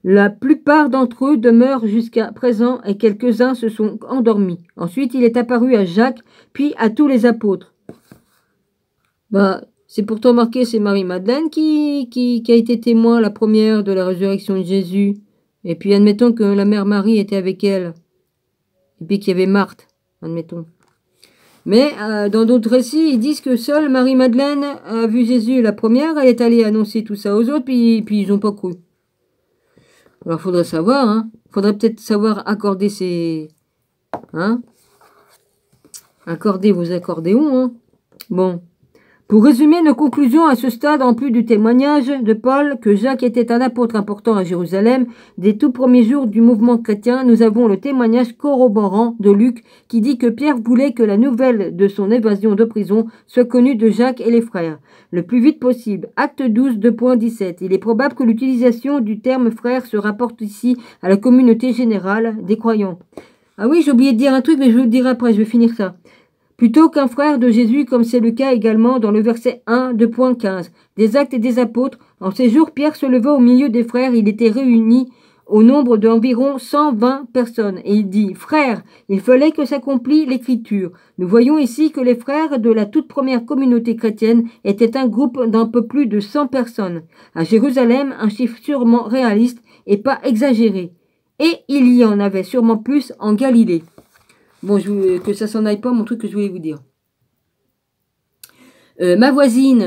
La plupart d'entre eux demeurent jusqu'à présent et quelques-uns se sont endormis. Ensuite il est apparu à Jacques, puis à tous les apôtres. Bah, c'est pourtant marqué, c'est Marie-Madeleine qui a été témoin, la première, de la résurrection de Jésus. Et puis admettons que la mère Marie était avec elle. Et puis qu'il y avait Marthe, admettons. Mais dans d'autres récits, ils disent que seule Marie-Madeleine a vu Jésus la première. Elle est allée annoncer tout ça aux autres, puis ils n'ont pas cru. Alors faudrait savoir, hein. Faudrait peut-être savoir accorder ces... Hein. Accorder vos accordéons, hein. Bon. Pour résumer nos conclusions à ce stade, en plus du témoignage de Paul que Jacques était un apôtre important à Jérusalem, des tout premiers jours du mouvement chrétien, nous avons le témoignage corroborant de Luc qui dit que Pierre voulait que la nouvelle de son évasion de prison soit connue de Jacques et les frères, le plus vite possible. Acte 12, 2.17. Il est probable que l'utilisation du terme frère se rapporte ici à la communauté générale des croyants. Ah oui, j'ai oublié de dire un truc, mais je vous le dirai après, je vais finir ça. Plutôt qu'un frère de Jésus, comme c'est le cas également dans le verset 1, 2.15, des Actes et des Apôtres. En ces jours, Pierre se leva au milieu des frères, il était réuni au nombre d'environ 120 personnes. Et il dit, frères, il fallait que s'accomplisse l'écriture. Nous voyons ici que les frères de la toute première communauté chrétienne étaient un groupe d'un peu plus de 100 personnes. À Jérusalem, un chiffre sûrement réaliste et pas exagéré. Et il y en avait sûrement plus en Galilée. Bon, que ça s'en aille pas, mon truc que je voulais vous dire. Ma voisine,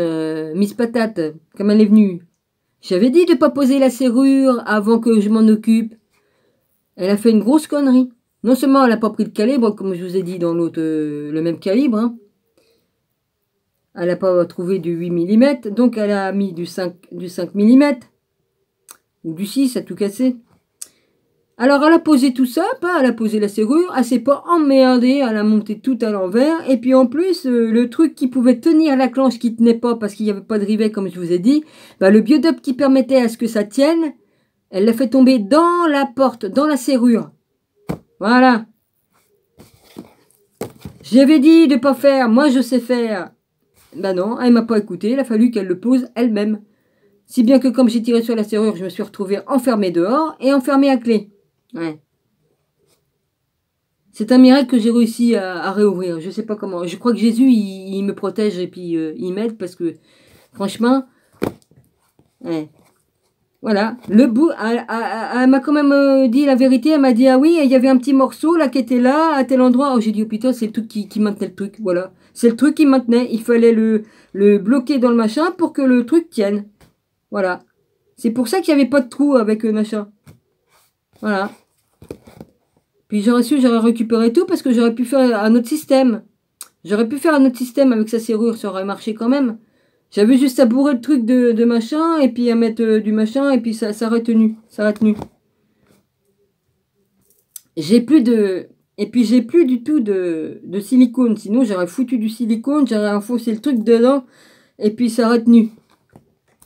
Miss Patate, comme elle est venue, j'avais dit de pas poser la serrure avant que je m'en occupe. Elle a fait une grosse connerie. Non seulement elle n'a pas pris le calibre, comme je vous ai dit dans l'autre, le même calibre. Hein. Elle n'a pas trouvé du 8 mm, donc elle a mis du 5 mm. Ou du 6, à tout casser. Alors, elle a posé tout ça, elle a posé la serrure, elle s'est pas emmerdée, elle a monté tout à l'envers, et puis en plus, le truc qui pouvait tenir la clenche qui tenait pas parce qu'il n'y avait pas de rivet, comme je vous ai dit, bah, le biodope qui permettait à ce que ça tienne, elle l'a fait tomber dans la porte, dans la serrure. Voilà. J'avais dit de pas faire, moi je sais faire. Ben non, elle m'a pas écouté, il a fallu qu'elle le pose elle-même. Si bien que comme j'ai tiré sur la serrure, je me suis retrouvée enfermée dehors et enfermée à clé. Ouais. C'est un miracle que j'ai réussi à réouvrir. Je sais pas comment. Je crois que Jésus, il me protège et puis il m'aide parce que, franchement, ouais. Voilà. Le bout, elle m'a quand même dit la vérité. Elle m'a dit, ah oui, il y avait un petit morceau là qui était là, à tel endroit. Oh, j'ai dit, oh putain, c'est le truc qui maintenait le truc. Voilà. C'est le truc qui maintenait. Il fallait le bloquer dans le machin pour que le truc tienne. Voilà. C'est pour ça qu'il n'y avait pas de trou avec le machin. Voilà. Puis j'aurais su, j'aurais récupéré tout parce que j'aurais pu faire un autre système. J'aurais pu faire un autre système avec sa serrure, ça aurait marché quand même. J'avais juste à bourrer le truc de machin et puis à mettre du machin et puis ça aurait tenu. Ça aurait tenu. J'ai plus de... Et puis j'ai plus du tout de silicone. Sinon j'aurais foutu du silicone, j'aurais enfoncé le truc dedans et puis ça aurait tenu.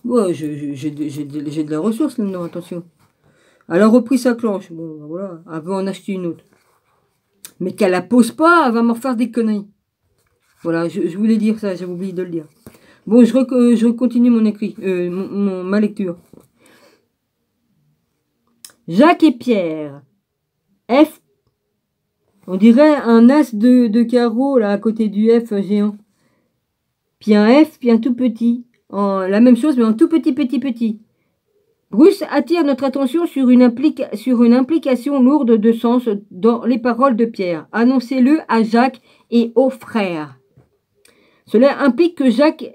Ouais, j'ai de la ressource là-dedans, attention. Elle a repris sa clenche. Bon, ben voilà, elle veut en acheter une autre. Mais qu'elle la pose pas, elle va m'en faire des conneries. Voilà, je voulais dire ça, j'avais oublié de le dire. Bon, je continue mon écrit, ma lecture. Jacques et Pierre. F. On dirait un as de carreau là à côté du F géant. Puis un F, puis un tout petit. La même chose, mais en tout petit. Bruce attire notre attention sur une implication lourde de sens dans les paroles de Pierre. Annoncez-le à Jacques et aux frères. Cela implique que Jacques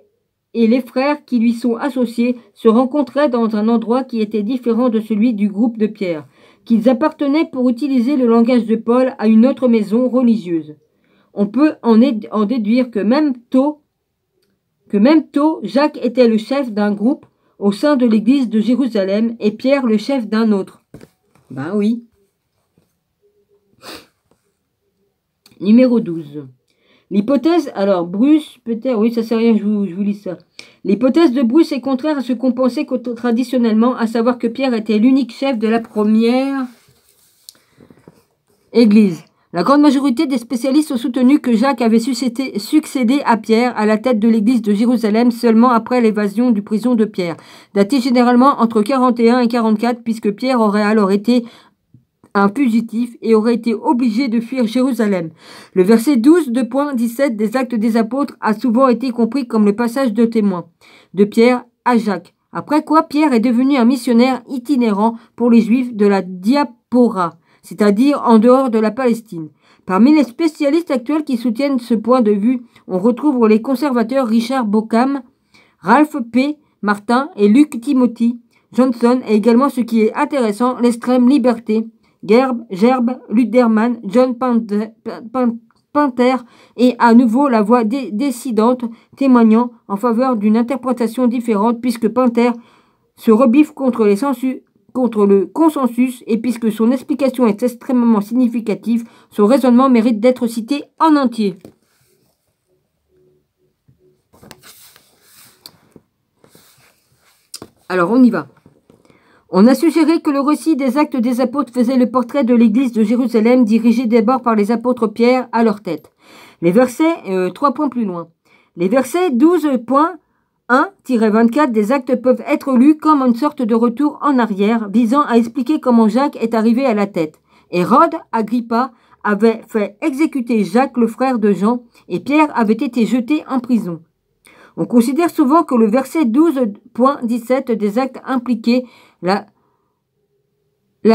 et les frères qui lui sont associés se rencontraient dans un endroit qui était différent de celui du groupe de Pierre, qu'ils appartenaient, pour utiliser le langage de Paul, à une autre maison religieuse. On peut en déduire que même tôt, Jacques était le chef d'un groupe au sein de l'église de Jérusalem et Pierre le chef d'un autre. Ben oui. Numéro 12. L'hypothèse, alors Bruce, peut-être, oui ça sert à rien, je vous lis ça. L'hypothèse de Bruce est contraire à ce qu'on pensait traditionnellement, à savoir que Pierre était l'unique chef de la première église. La grande majorité des spécialistes ont soutenu que Jacques avait succédé à Pierre à la tête de l'église de Jérusalem seulement après l'évasion du prison de Pierre, datée généralement entre 41 et 44, puisque Pierre aurait alors été un fugitif et aurait été obligé de fuir Jérusalem. Le verset 12 de point 17 des Actes des Apôtres a souvent été compris comme le passage de témoin de Pierre à Jacques. Après quoi, Pierre est devenu un missionnaire itinérant pour les Juifs de la diaspora, c'est-à-dire en dehors de la Palestine. Parmi les spécialistes actuels qui soutiennent ce point de vue, on retrouve les conservateurs Richard Bauckham, Ralph P. Martin et Luc Timothy Johnson, et également, ce qui est intéressant, l'extrême liberté, Gerb Luderman, John Panther et à nouveau la voix décidante témoignant en faveur d'une interprétation différente, puisque Panther se rebiffe contre le consensus, et puisque son explication est extrêmement significative, son raisonnement mérite d'être cité en entier. Alors on y va. On a suggéré que le récit des Actes des Apôtres faisait le portrait de l'église de Jérusalem, dirigée d'abord par les apôtres Pierre à leur tête. Les versets, 3 points plus loin. Les versets 12.1-24 des Actes peuvent être lus comme une sorte de retour en arrière, visant à expliquer comment Jacques est arrivé à la tête. Hérode Agrippa avait fait exécuter Jacques, le frère de Jean, et Pierre avait été jeté en prison. On considère souvent que le verset 12.17 des Actes impliquait la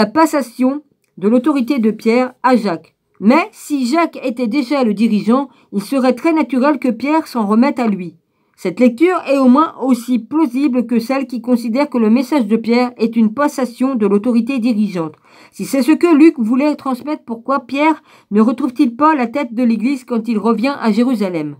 passation de l'autorité de Pierre à Jacques. Mais si Jacques était déjà le dirigeant, il serait très naturel que Pierre s'en remette à lui. Cette lecture est au moins aussi plausible que celle qui considère que le message de Pierre est une passation de l'autorité dirigeante. Si c'est ce que Luc voulait transmettre, pourquoi Pierre ne retrouve-t-il pas la tête de l'Église quand il revient à Jérusalem ?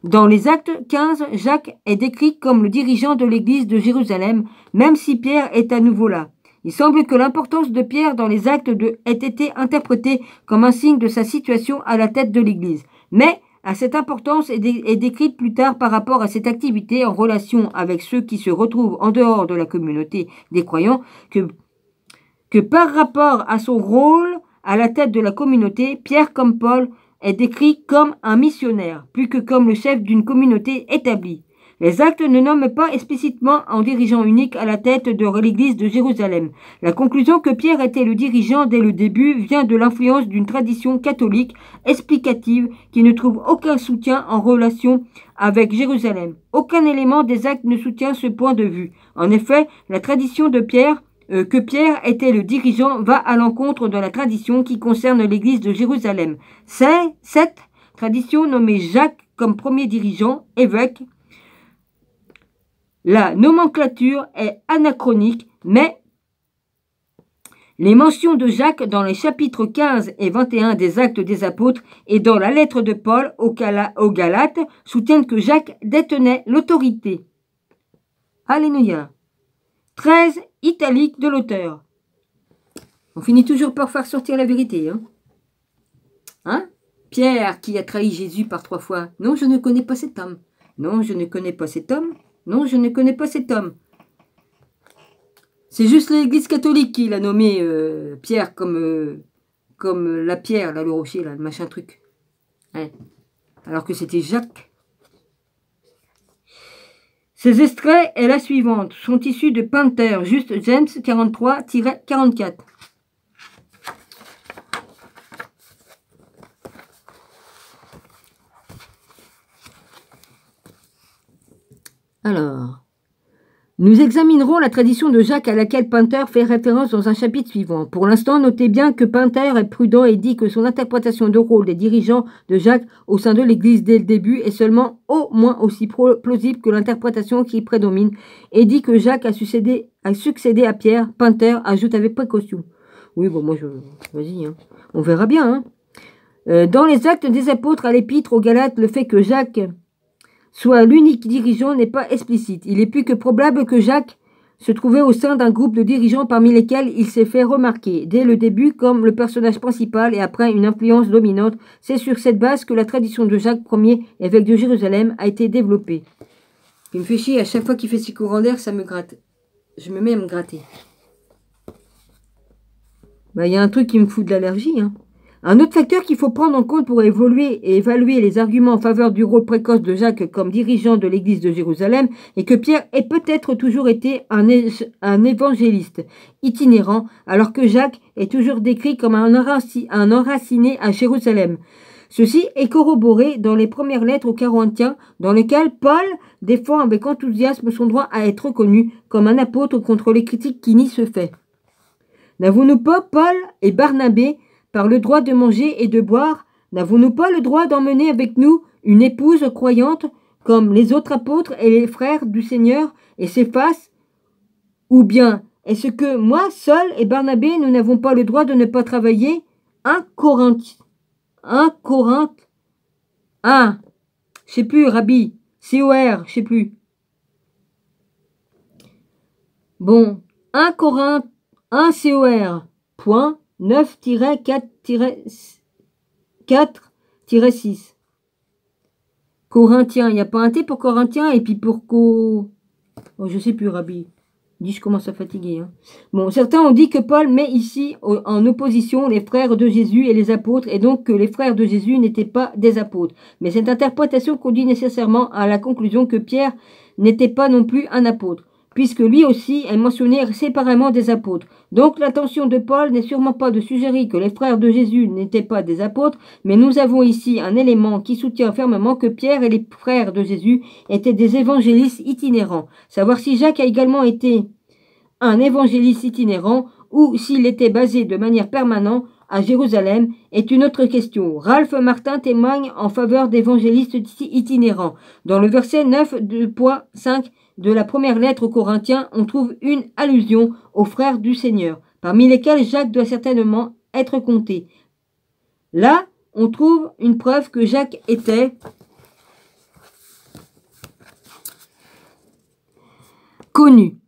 Dans les Actes 15, Jacques est décrit comme le dirigeant de l'église de Jérusalem, même si Pierre est à nouveau là. Il semble que l'importance de Pierre dans les actes ait été interprétée comme un signe de sa situation à la tête de l'Église. Mais cette importance est décrite plus tard par rapport à cette activité en relation avec ceux qui se retrouvent en dehors de la communauté des croyants, que par rapport à son rôle à la tête de la communauté, Pierre, comme Paul, est décrit comme un missionnaire, plus que comme le chef d'une communauté établie. Les actes ne nomment pas explicitement un dirigeant unique à la tête de l'église de Jérusalem. La conclusion que Pierre était le dirigeant dès le début vient de l'influence d'une tradition catholique explicative qui ne trouve aucun soutien en relation avec Jérusalem. Aucun élément des actes ne soutient ce point de vue. En effet, la tradition de Pierre que Pierre était le dirigeant va à l'encontre de la tradition qui concerne l'église de Jérusalem. C'est cette tradition nommée Jacques comme premier dirigeant, évêque. La nomenclature est anachronique, mais les mentions de Jacques dans les chapitres 15 et 21 des Actes des Apôtres et dans la lettre de Paul aux Galates soutiennent que Jacques détenait l'autorité. Alléluia. 13 italique de l'auteur. On finit toujours par faire sortir la vérité. Hein? Pierre qui a trahi Jésus par 3 fois. Non, je ne connais pas cet homme. Non, je ne connais pas cet homme. Non, je ne connais pas cet homme. C'est juste l'église catholique qui l'a nommé Pierre comme la pierre, là, le rocher, là, le machin truc. Ouais. Alors que c'était Jacques. Ces extraits est la suivante, sont issus de Panther, juste James 43-44. Alors, nous examinerons la tradition de Jacques à laquelle Panther fait référence dans un chapitre suivant. Pour l'instant, notez bien que Panther est prudent et dit que son interprétation de rôle des dirigeants de Jacques au sein de l'Église dès le début est seulement au moins aussi plausible que l'interprétation qui prédomine et dit que Jacques a succédé à Pierre. Panther ajoute avec précaution. Oui, bon, moi, vas-y, hein. On verra bien. Dans les Actes des Apôtres à l'Épître aux Galates, le fait que Jacques soit l'unique dirigeant n'est pas explicite. Il est plus que probable que Jacques se trouvait au sein d'un groupe de dirigeants parmi lesquels il s'est fait remarquer dès le début comme le personnage principal et après une influence dominante. C'est sur cette base que la tradition de Jacques Ier, évêque de Jérusalem, a été développée. Il me fait chier, à chaque fois qu'il fait ses courants d'air, ça me gratte. Je me mets à me gratter. Il y a un truc qui me fout de l'allergie, hein. Un autre facteur qu'il faut prendre en compte pour évaluer les arguments en faveur du rôle précoce de Jacques comme dirigeant de l'église de Jérusalem est que Pierre ait peut-être toujours été un évangéliste itinérant, alors que Jacques est toujours décrit comme un enraciné à Jérusalem. Ceci est corroboré dans les premières lettres aux Corinthiens, dans lesquelles Paul défend avec enthousiasme son droit à être reconnu comme un apôtre contre les critiques qui nient ce fait. N'avons-nous pas, Paul et Barnabé, par le droit de manger et de boire, n'avons-nous pas le droit d'emmener avec nous une épouse croyante, comme les autres apôtres et les frères du Seigneur et Céphas? Ou bien, est-ce que moi, seul et Barnabé, nous n'avons pas le droit de ne pas travailler? 1 Corinthe. Je sais plus, Rabbi. COR, je sais plus. Bon, 1 Corinthe, 1 COR, point. 9-4-6. Corinthiens, il n'y a pas un T pour Corinthiens et puis pour je sais plus, Rabbi. Dis, je commence à fatiguer. Hein. Bon, certains ont dit que Paul met ici en opposition les frères de Jésus et les apôtres et donc que les frères de Jésus n'étaient pas des apôtres. Mais cette interprétation conduit nécessairement à la conclusion que Pierre n'était pas non plus un apôtre, puisque lui aussi est mentionné séparément des apôtres. Donc l'intention de Paul n'est sûrement pas de suggérer que les frères de Jésus n'étaient pas des apôtres, mais nous avons ici un élément qui soutient fermement que Pierre et les frères de Jésus étaient des évangélistes itinérants. Savoir si Jacques a également été un évangéliste itinérant ou s'il était basé de manière permanente à Jérusalem est une autre question. Ralph Martin témoigne en faveur d'évangélistes itinérants. Dans le verset 9.5 de la première lettre aux Corinthiens, on trouve une allusion aux frères du Seigneur, parmi lesquels Jacques doit certainement être compté. Là, on trouve une preuve que Jacques était connu.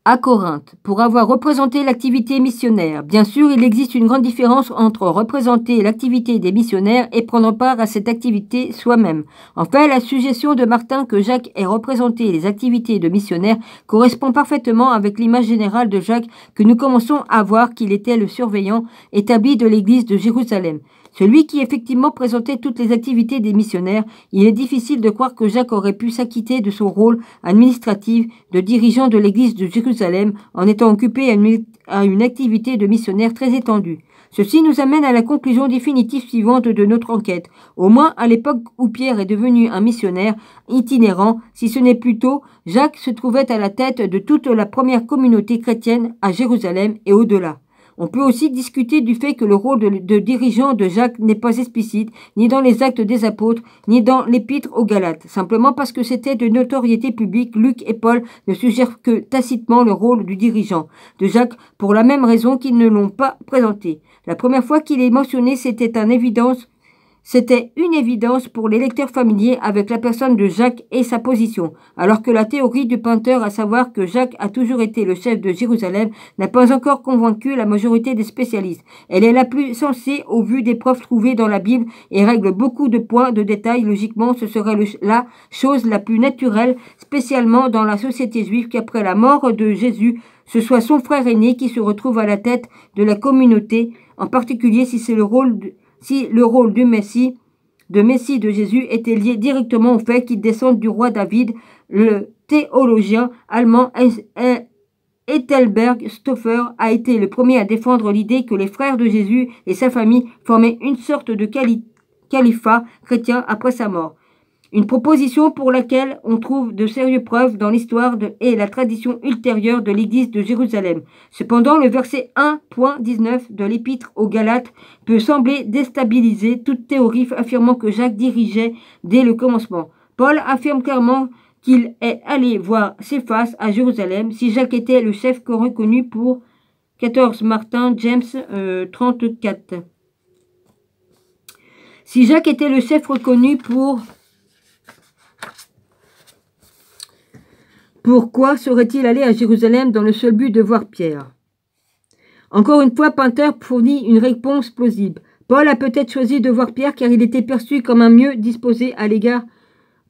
à Corinthe pour avoir représenté l'activité missionnaire. Bien sûr, il existe une grande différence entre représenter l'activité des missionnaires et prendre part à cette activité soi-même. En fait, la suggestion de Martin que Jacques ait représenté les activités de missionnaire correspond parfaitement avec l'image générale de Jacques que nous commençons à voir qu'il était le surveillant établi de l'église de Jérusalem. Celui qui effectivement présentait toutes les activités des missionnaires, il est difficile de croire que Jacques aurait pu s'acquitter de son rôle administratif de dirigeant de l'église de Jérusalem en étant occupé à une activité de missionnaire très étendue. Ceci nous amène à la conclusion définitive suivante de notre enquête. Au moins à l'époque où Pierre est devenu un missionnaire itinérant, si ce n'est plus tôt, Jacques se trouvait à la tête de toute la première communauté chrétienne à Jérusalem et au-delà. On peut aussi discuter du fait que le rôle de dirigeant de Jacques n'est pas explicite, ni dans les actes des apôtres, ni dans l'épître aux Galates. Simplement parce que c'était de notoriété publique, Luc et Paul ne suggèrent que tacitement le rôle du dirigeant de Jacques pour la même raison qu'ils ne l'ont pas présenté. La première fois qu'il est mentionné, c'était une évidence pour les lecteurs familiers avec la personne de Jacques et sa position, alors que la théorie du Penteur, à savoir que Jacques a toujours été le chef de Jérusalem, n'a pas encore convaincu la majorité des spécialistes. Elle est la plus sensée au vu des preuves trouvées dans la Bible et règle beaucoup de points de détail. Logiquement, ce serait la chose la plus naturelle, spécialement dans la société juive, qu'après la mort de Jésus, ce soit son frère aîné qui se retrouve à la tête de la communauté, en particulier si le rôle du Messie de Jésus était lié directement au fait qu'il descende du roi David. Le théologien allemand Ethelberg Stoffer a été le premier à défendre l'idée que les frères de Jésus et sa famille formaient une sorte de califat chrétien après sa mort. Une proposition pour laquelle on trouve de sérieuses preuves dans l'histoire et la tradition ultérieure de l'église de Jérusalem. Cependant, le verset 1.19 de l'épître aux Galates peut sembler déstabiliser toute théorie affirmant que Jacques dirigeait dès le commencement. Paul affirme clairement qu'il est allé voir Céphas à Jérusalem si Jacques était le chef reconnu pour 14 Martin James 34. Si Jacques était le chef reconnu pourquoi serait-il allé à Jérusalem dans le seul but de voir Pierre? Encore une fois, Pinter fournit une réponse plausible. Paul a peut-être choisi de voir Pierre car il était perçu comme mieux disposé à l'égard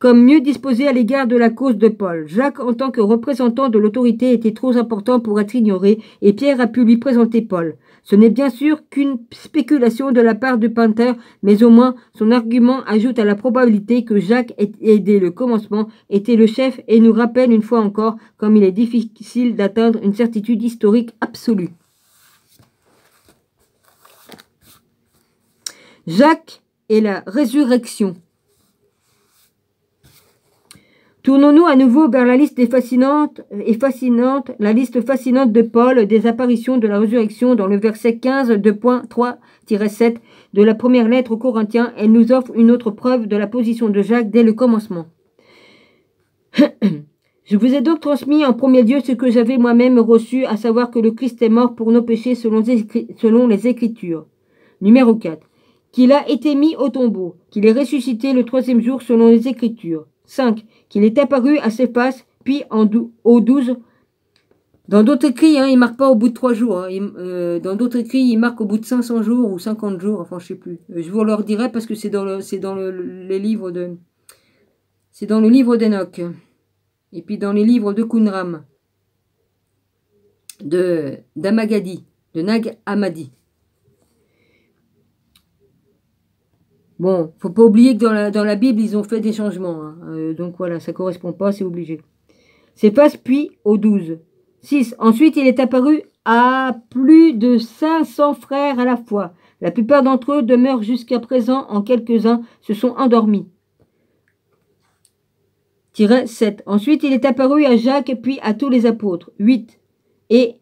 de la cause de Paul. Jacques, en tant que représentant de l'autorité, était trop important pour être ignoré et Pierre a pu lui présenter Paul. Ce n'est bien sûr qu'une spéculation de la part de Pinter, mais au moins son argument ajoute à la probabilité que Jacques, dès le commencement, était le chef et nous rappelle une fois encore comme il est difficile d'atteindre une certitude historique absolue. Jacques et la résurrection. Tournons-nous à nouveau vers la liste la liste fascinante de Paul des apparitions de la résurrection dans le verset 15 2.3-7 de la première lettre aux Corinthiens. Elle nous offre une autre preuve de la position de Jacques dès le commencement. Je vous ai donc transmis en premier lieu ce que j'avais moi-même reçu, à savoir que le Christ est mort pour nos péchés selon les Écritures. Numéro 4. Qu'il a été mis au tombeau, qu'il est ressuscité le 3e jour selon les Écritures. 5. Qu'il est apparu à Céphas, puis aux 12. Dans d'autres écrits, il ne marque pas au bout de 3 jours. Dans d'autres écrits, il marque au bout de 500 jours ou 50 jours. Enfin, je ne sais plus. Je vous le redirai parce que c'est dans le livre d'Enoch. Et puis dans les livres de Qumran, d'Amagadi, de Nag Hammadi. Bon, faut pas oublier que dans la Bible, ils ont fait des changements. Hein. Donc voilà, ça correspond pas, c'est obligé. Céphas, puis aux 12. 6. Ensuite, il est apparu à plus de 500 frères à la fois. La plupart d'entre eux demeurent jusqu'à présent, en quelques-uns se sont endormis. 7. Ensuite, il est apparu à Jacques, puis à tous les apôtres. 8. Et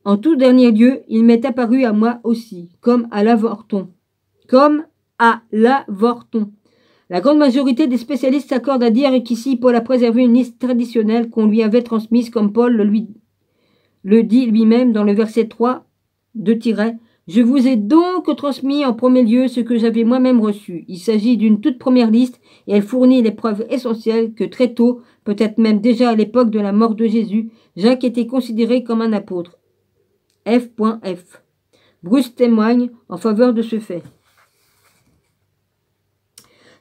en tout dernier lieu, il m'est apparu à moi aussi, comme à l'avorton. La grande majorité des spécialistes s'accordent à dire qu'ici, Paul a préservé une liste traditionnelle qu'on lui avait transmise, comme Paul le dit lui-même dans le verset 3, Je vous ai donc transmis en premier lieu ce que j'avais moi-même reçu. Il s'agit d'une toute première liste et elle fournit les preuves essentielles que très tôt, peut-être même déjà à l'époque de la mort de Jésus, Jacques était considéré comme un apôtre. F.F. Bruce témoigne en faveur de ce fait.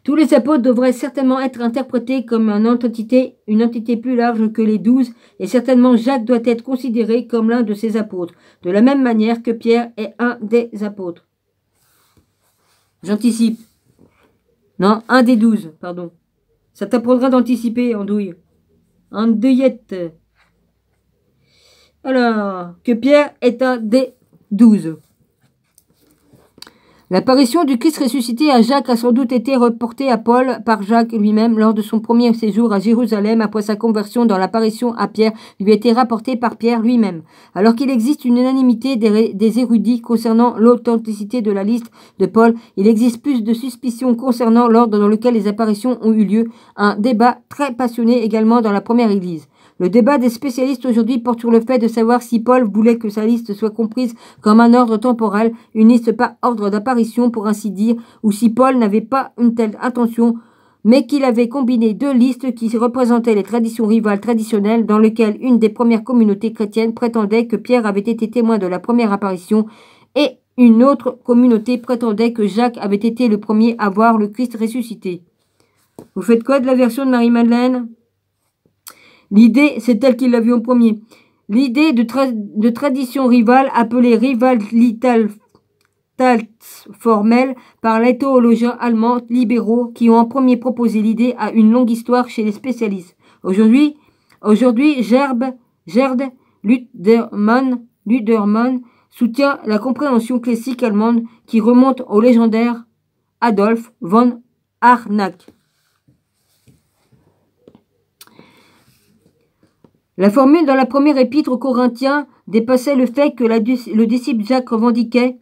Tous les apôtres devraient certainement être interprétés comme une entité plus large que les 12, et certainement Jacques doit être considéré comme l'un de ces apôtres, de la même manière que Pierre est un des apôtres. J'anticipe. Non, un des 12, pardon. Ça t'apprendra d'anticiper, andouille. Andouillette. Alors, que Pierre est un des 12. L'apparition du Christ ressuscité à Jacques a sans doute été reportée à Paul par Jacques lui-même lors de son premier séjour à Jérusalem après sa conversion, dans l'apparition à Pierre lui a été rapportée par Pierre lui-même. Alors qu'il existe une unanimité des érudits concernant l'authenticité de la liste de Paul, il existe plus de suspicions concernant l'ordre dans lequel les apparitions ont eu lieu, un débat très passionné également dans la première église. Le débat des spécialistes aujourd'hui porte sur le fait de savoir si Paul voulait que sa liste soit comprise comme un ordre temporel, une liste par ordre d'apparition pour ainsi dire, ou si Paul n'avait pas une telle intention, mais qu'il avait combiné deux listes qui représentaient les traditions rivales traditionnelles dans lesquelles une des premières communautés chrétiennes prétendait que Pierre avait été témoin de la première apparition et une autre communauté prétendait que Jacques avait été le premier à voir le Christ ressuscité. Vous faites quoi de la version de Marie-Madeleine ? L'idée, c'est elle qui l'a vu en premier. L'idée de tradition rivale, appelée Rivalitalsformel par les théologiens allemands libéraux qui ont en premier proposé l'idée, a une longue histoire chez les spécialistes. Aujourd'hui, Gerd Ludermann soutient la compréhension classique allemande qui remonte au légendaire Adolf von Harnack. La formule dans la première épître aux Corinthiens dépassait le fait que le disciple Jacques revendiquait.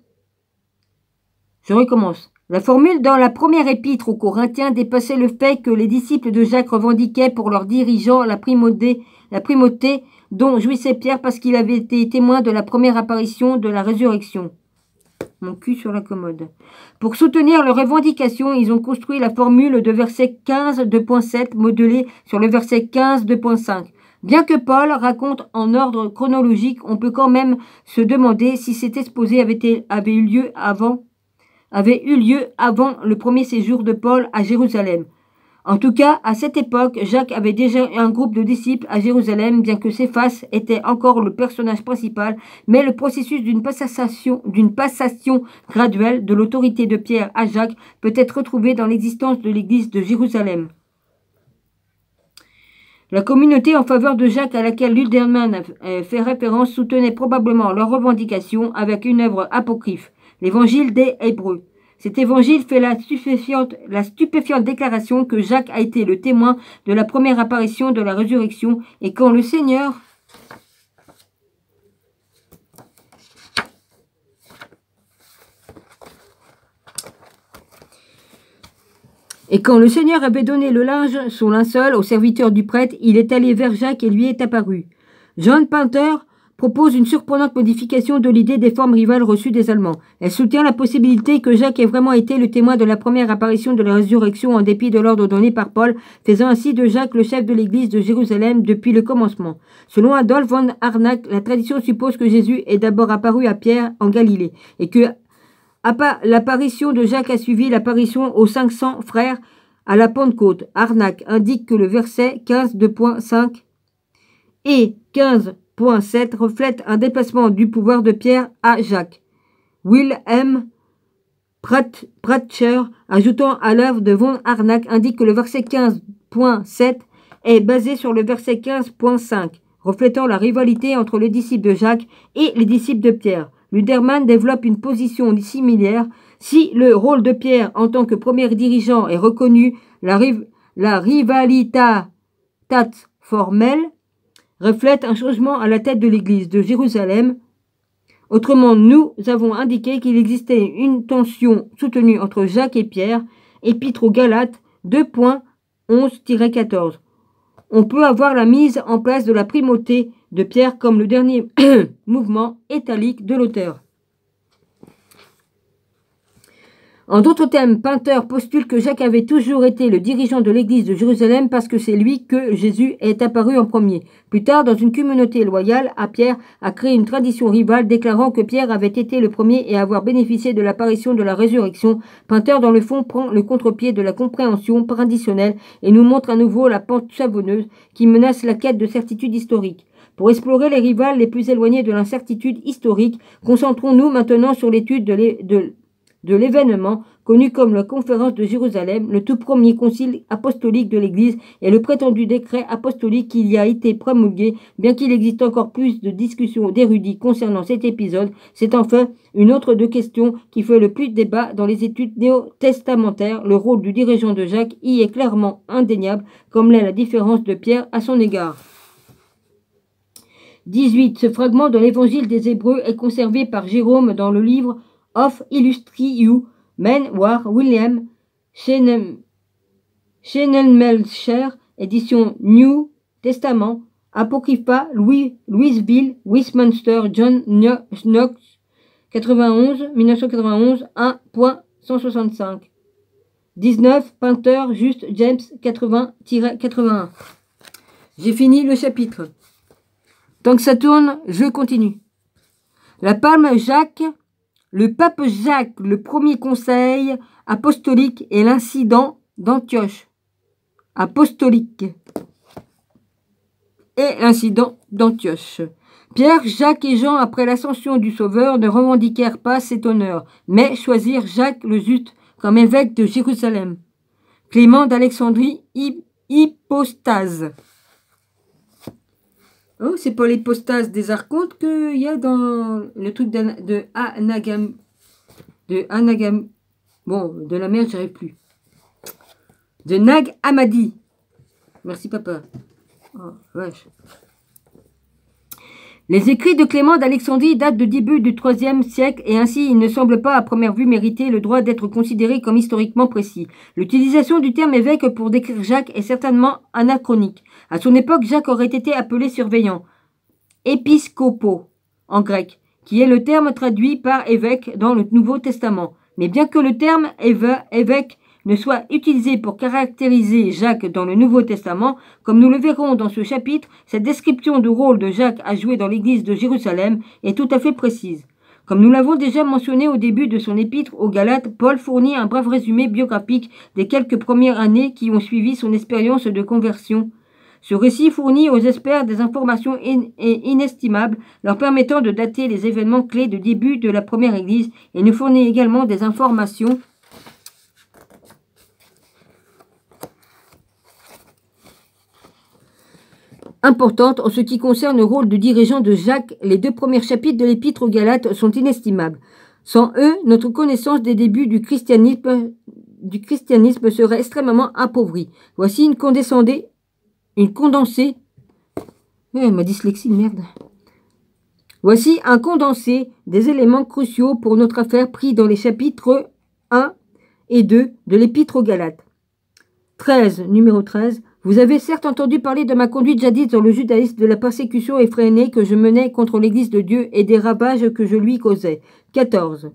Je recommence. La formule dans la première épître aux Corinthiens dépassait le fait que les disciples de Jacques revendiquaient pour leurs dirigeants la primauté dont jouissait Pierre parce qu'il avait été témoin de la première apparition de la résurrection. Mon cul sur la commode. Pour soutenir leur revendication, ils ont construit la formule de verset 15 2.7 modelée sur le verset 15 2.5. Bien que Paul raconte en ordre chronologique, on peut quand même se demander si cet exposé avait eu lieu avant le premier séjour de Paul à Jérusalem. En tout cas, à cette époque, Jacques avait déjà un groupe de disciples à Jérusalem, bien que Céphas était encore le personnage principal, mais le processus d'une passation graduelle de l'autorité de Pierre à Jacques peut être retrouvé dans l'existence de l'église de Jérusalem. La communauté en faveur de Jacques à laquelle Ludermann fait référence soutenait probablement leurs revendications avec une œuvre apocryphe, l'évangile des Hébreux. Cet évangile fait la stupéfiante déclaration que Jacques a été le témoin de la première apparition de la résurrection et quand le Seigneur avait donné le linge, son linceul, au serviteur du prêtre, il est allé vers Jacques et lui est apparu. John Painter propose une surprenante modification de l'idée des formes rivales reçues des Allemands. Elle soutient la possibilité que Jacques ait vraiment été le témoin de la première apparition de la résurrection en dépit de l'ordre donné par Paul, faisant ainsi de Jacques le chef de l'église de Jérusalem depuis le commencement. Selon Adolf von Harnack, la tradition suppose que Jésus est d'abord apparu à Pierre en Galilée et que l'apparition de Jacques a suivi l'apparition aux 500 frères à la Pentecôte. Harnack indique que le verset 15 2.5 et 15.7 reflètent un déplacement du pouvoir de Pierre à Jacques. Wilhelm Pratcher, ajoutant à l'œuvre de von Harnack, indique que le verset 15.7 est basé sur le verset 15.5, reflétant la rivalité entre les disciples de Jacques et les disciples de Pierre. Ludermann développe une position similaire. Si le rôle de Pierre en tant que premier dirigeant est reconnu, la rivalité formelle reflète un changement à la tête de l'église de Jérusalem. Autrement, nous avons indiqué qu'il existait une tension soutenue entre Jacques et Pierre, épître aux Galates 2.11-14. On peut avoir la mise en place de la primauté de Pierre comme le dernier mouvement italique de l'auteur. En d'autres termes, Pinter postule que Jacques avait toujours été le dirigeant de l'église de Jérusalem parce que c'est lui que Jésus est apparu en premier. Plus tard, dans une communauté loyale, à Pierre a créé une tradition rivale déclarant que Pierre avait été le premier et avoir bénéficié de l'apparition de la résurrection. Pinter, dans le fond, prend le contre-pied de la compréhension traditionnelle et nous montre à nouveau la pente savonneuse qui menace la quête de certitude historique. Pour explorer les rivales les plus éloignés de l'incertitude historique, concentrons-nous maintenant sur l'étude de l'événement connu comme la conférence de Jérusalem, le tout premier concile apostolique de l'Église et le prétendu décret apostolique qui y a été promulgué, bien qu'il existe encore plus de discussions d'érudits concernant cet épisode. C'est enfin une autre de questions qui fait le plus de débat dans les études néo-testamentaires. Le rôle du dirigeant de Jacques y est clairement indéniable, comme l'est la différence de Pierre à son égard. 18. Ce fragment de l'Évangile des Hébreux est conservé par Jérôme dans le livre of Illustrious Men War William Schnellmelcher, édition New Testament, Apocrypha, Louisville, Westminster, John Knox, 1991, 1.165. 19. Pinter, Just James, 80-81. J'ai fini le chapitre. Tant que ça tourne, je continue. La palme Jacques, le pape Jacques, le premier conseil apostolique et l'incident d'Antioche. Apostolique. Et l'incident d'Antioche. Pierre, Jacques et Jean, après l'ascension du Sauveur, ne revendiquèrent pas cet honneur, mais choisirent Jacques le Juste comme évêque de Jérusalem. Clément d'Alexandrie, hypostase. Oh, c'est pas l'hypostase des archontes qu'il y a dans le truc de Anagam. Bon, de la mer, j'arrive plus. De Nag Hammadi. Merci, papa. Oh, vache. Les écrits de Clément d'Alexandrie datent du début du IIIe siècle et ainsi il ne semble pas à première vue mériter le droit d'être considéré comme historiquement précis. L'utilisation du terme évêque pour décrire Jacques est certainement anachronique. À son époque, Jacques aurait été appelé surveillant, épiscopo en grec, qui est le terme traduit par évêque dans le Nouveau Testament. Mais bien que le terme évêque ne soit utilisé pour caractériser Jacques dans le Nouveau Testament, comme nous le verrons dans ce chapitre, cette description du rôle de Jacques à jouer dans l'église de Jérusalem est tout à fait précise. Comme nous l'avons déjà mentionné au début de son épître aux Galates, Paul fournit un bref résumé biographique des quelques premières années qui ont suivi son expérience de conversion. Ce récit fournit aux experts des informations inestimables leur permettant de dater les événements clés de début de la première église et nous fournit également des informations importantes en ce qui concerne le rôle de dirigeant de Jacques. Les 2 premiers chapitres de l'épître aux Galates sont inestimables. Sans eux, notre connaissance des débuts du christianisme serait extrêmement appauvrie. Voici une condensée. Ma dyslexie, merde. Voici un condensé des éléments cruciaux pour notre affaire pris dans les chapitres 1 et 2 de l'épître aux Galates. 13, numéro 13. Vous avez certes entendu parler de ma conduite jadis dans le judaïsme, de la persécution effrénée que je menais contre l'Église de Dieu et des ravages que je lui causais. 14.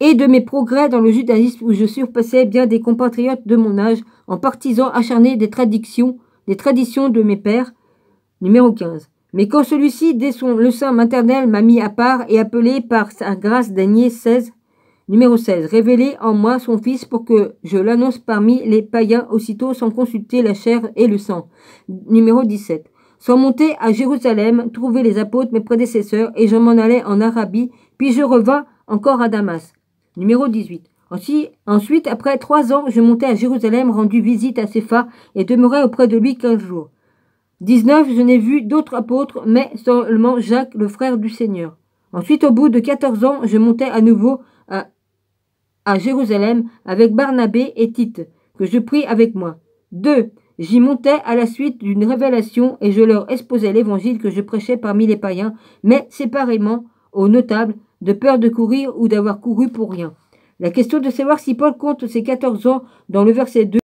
Et de mes progrès dans le judaïsme où je surpassais bien des compatriotes de mon âge en partisan acharné des traditions de mes pères. Numéro 15. Mais quand celui-ci, dès le sein maternel, m'a mis à part et appelé par sa grâce daigné 16. Numéro 16. Révéler en moi son Fils pour que je l'annonce parmi les païens aussitôt sans consulter la chair et le sang. Numéro 17. Sans monter à Jérusalem, trouver les apôtres, mes prédécesseurs, et je m'en allais en Arabie, puis je revins encore à Damas. Numéro 18. Ensuite, après 3 ans, je montai à Jérusalem, rendu visite à Cépha, et demeurai auprès de lui 15 jours. 19. Je n'ai vu d'autres apôtres, mais seulement Jacques, le frère du Seigneur. Ensuite, au bout de 14 ans, je montai à nouveau à Jérusalem avec Barnabé et Tite, que je pris avec moi. 2. J'y montais à la suite d'une révélation et je leur exposais l'évangile que je prêchais parmi les païens, mais séparément aux notables, de peur de courir ou d'avoir couru pour rien. La question de savoir si Paul compte ses 14 ans dans le verset 2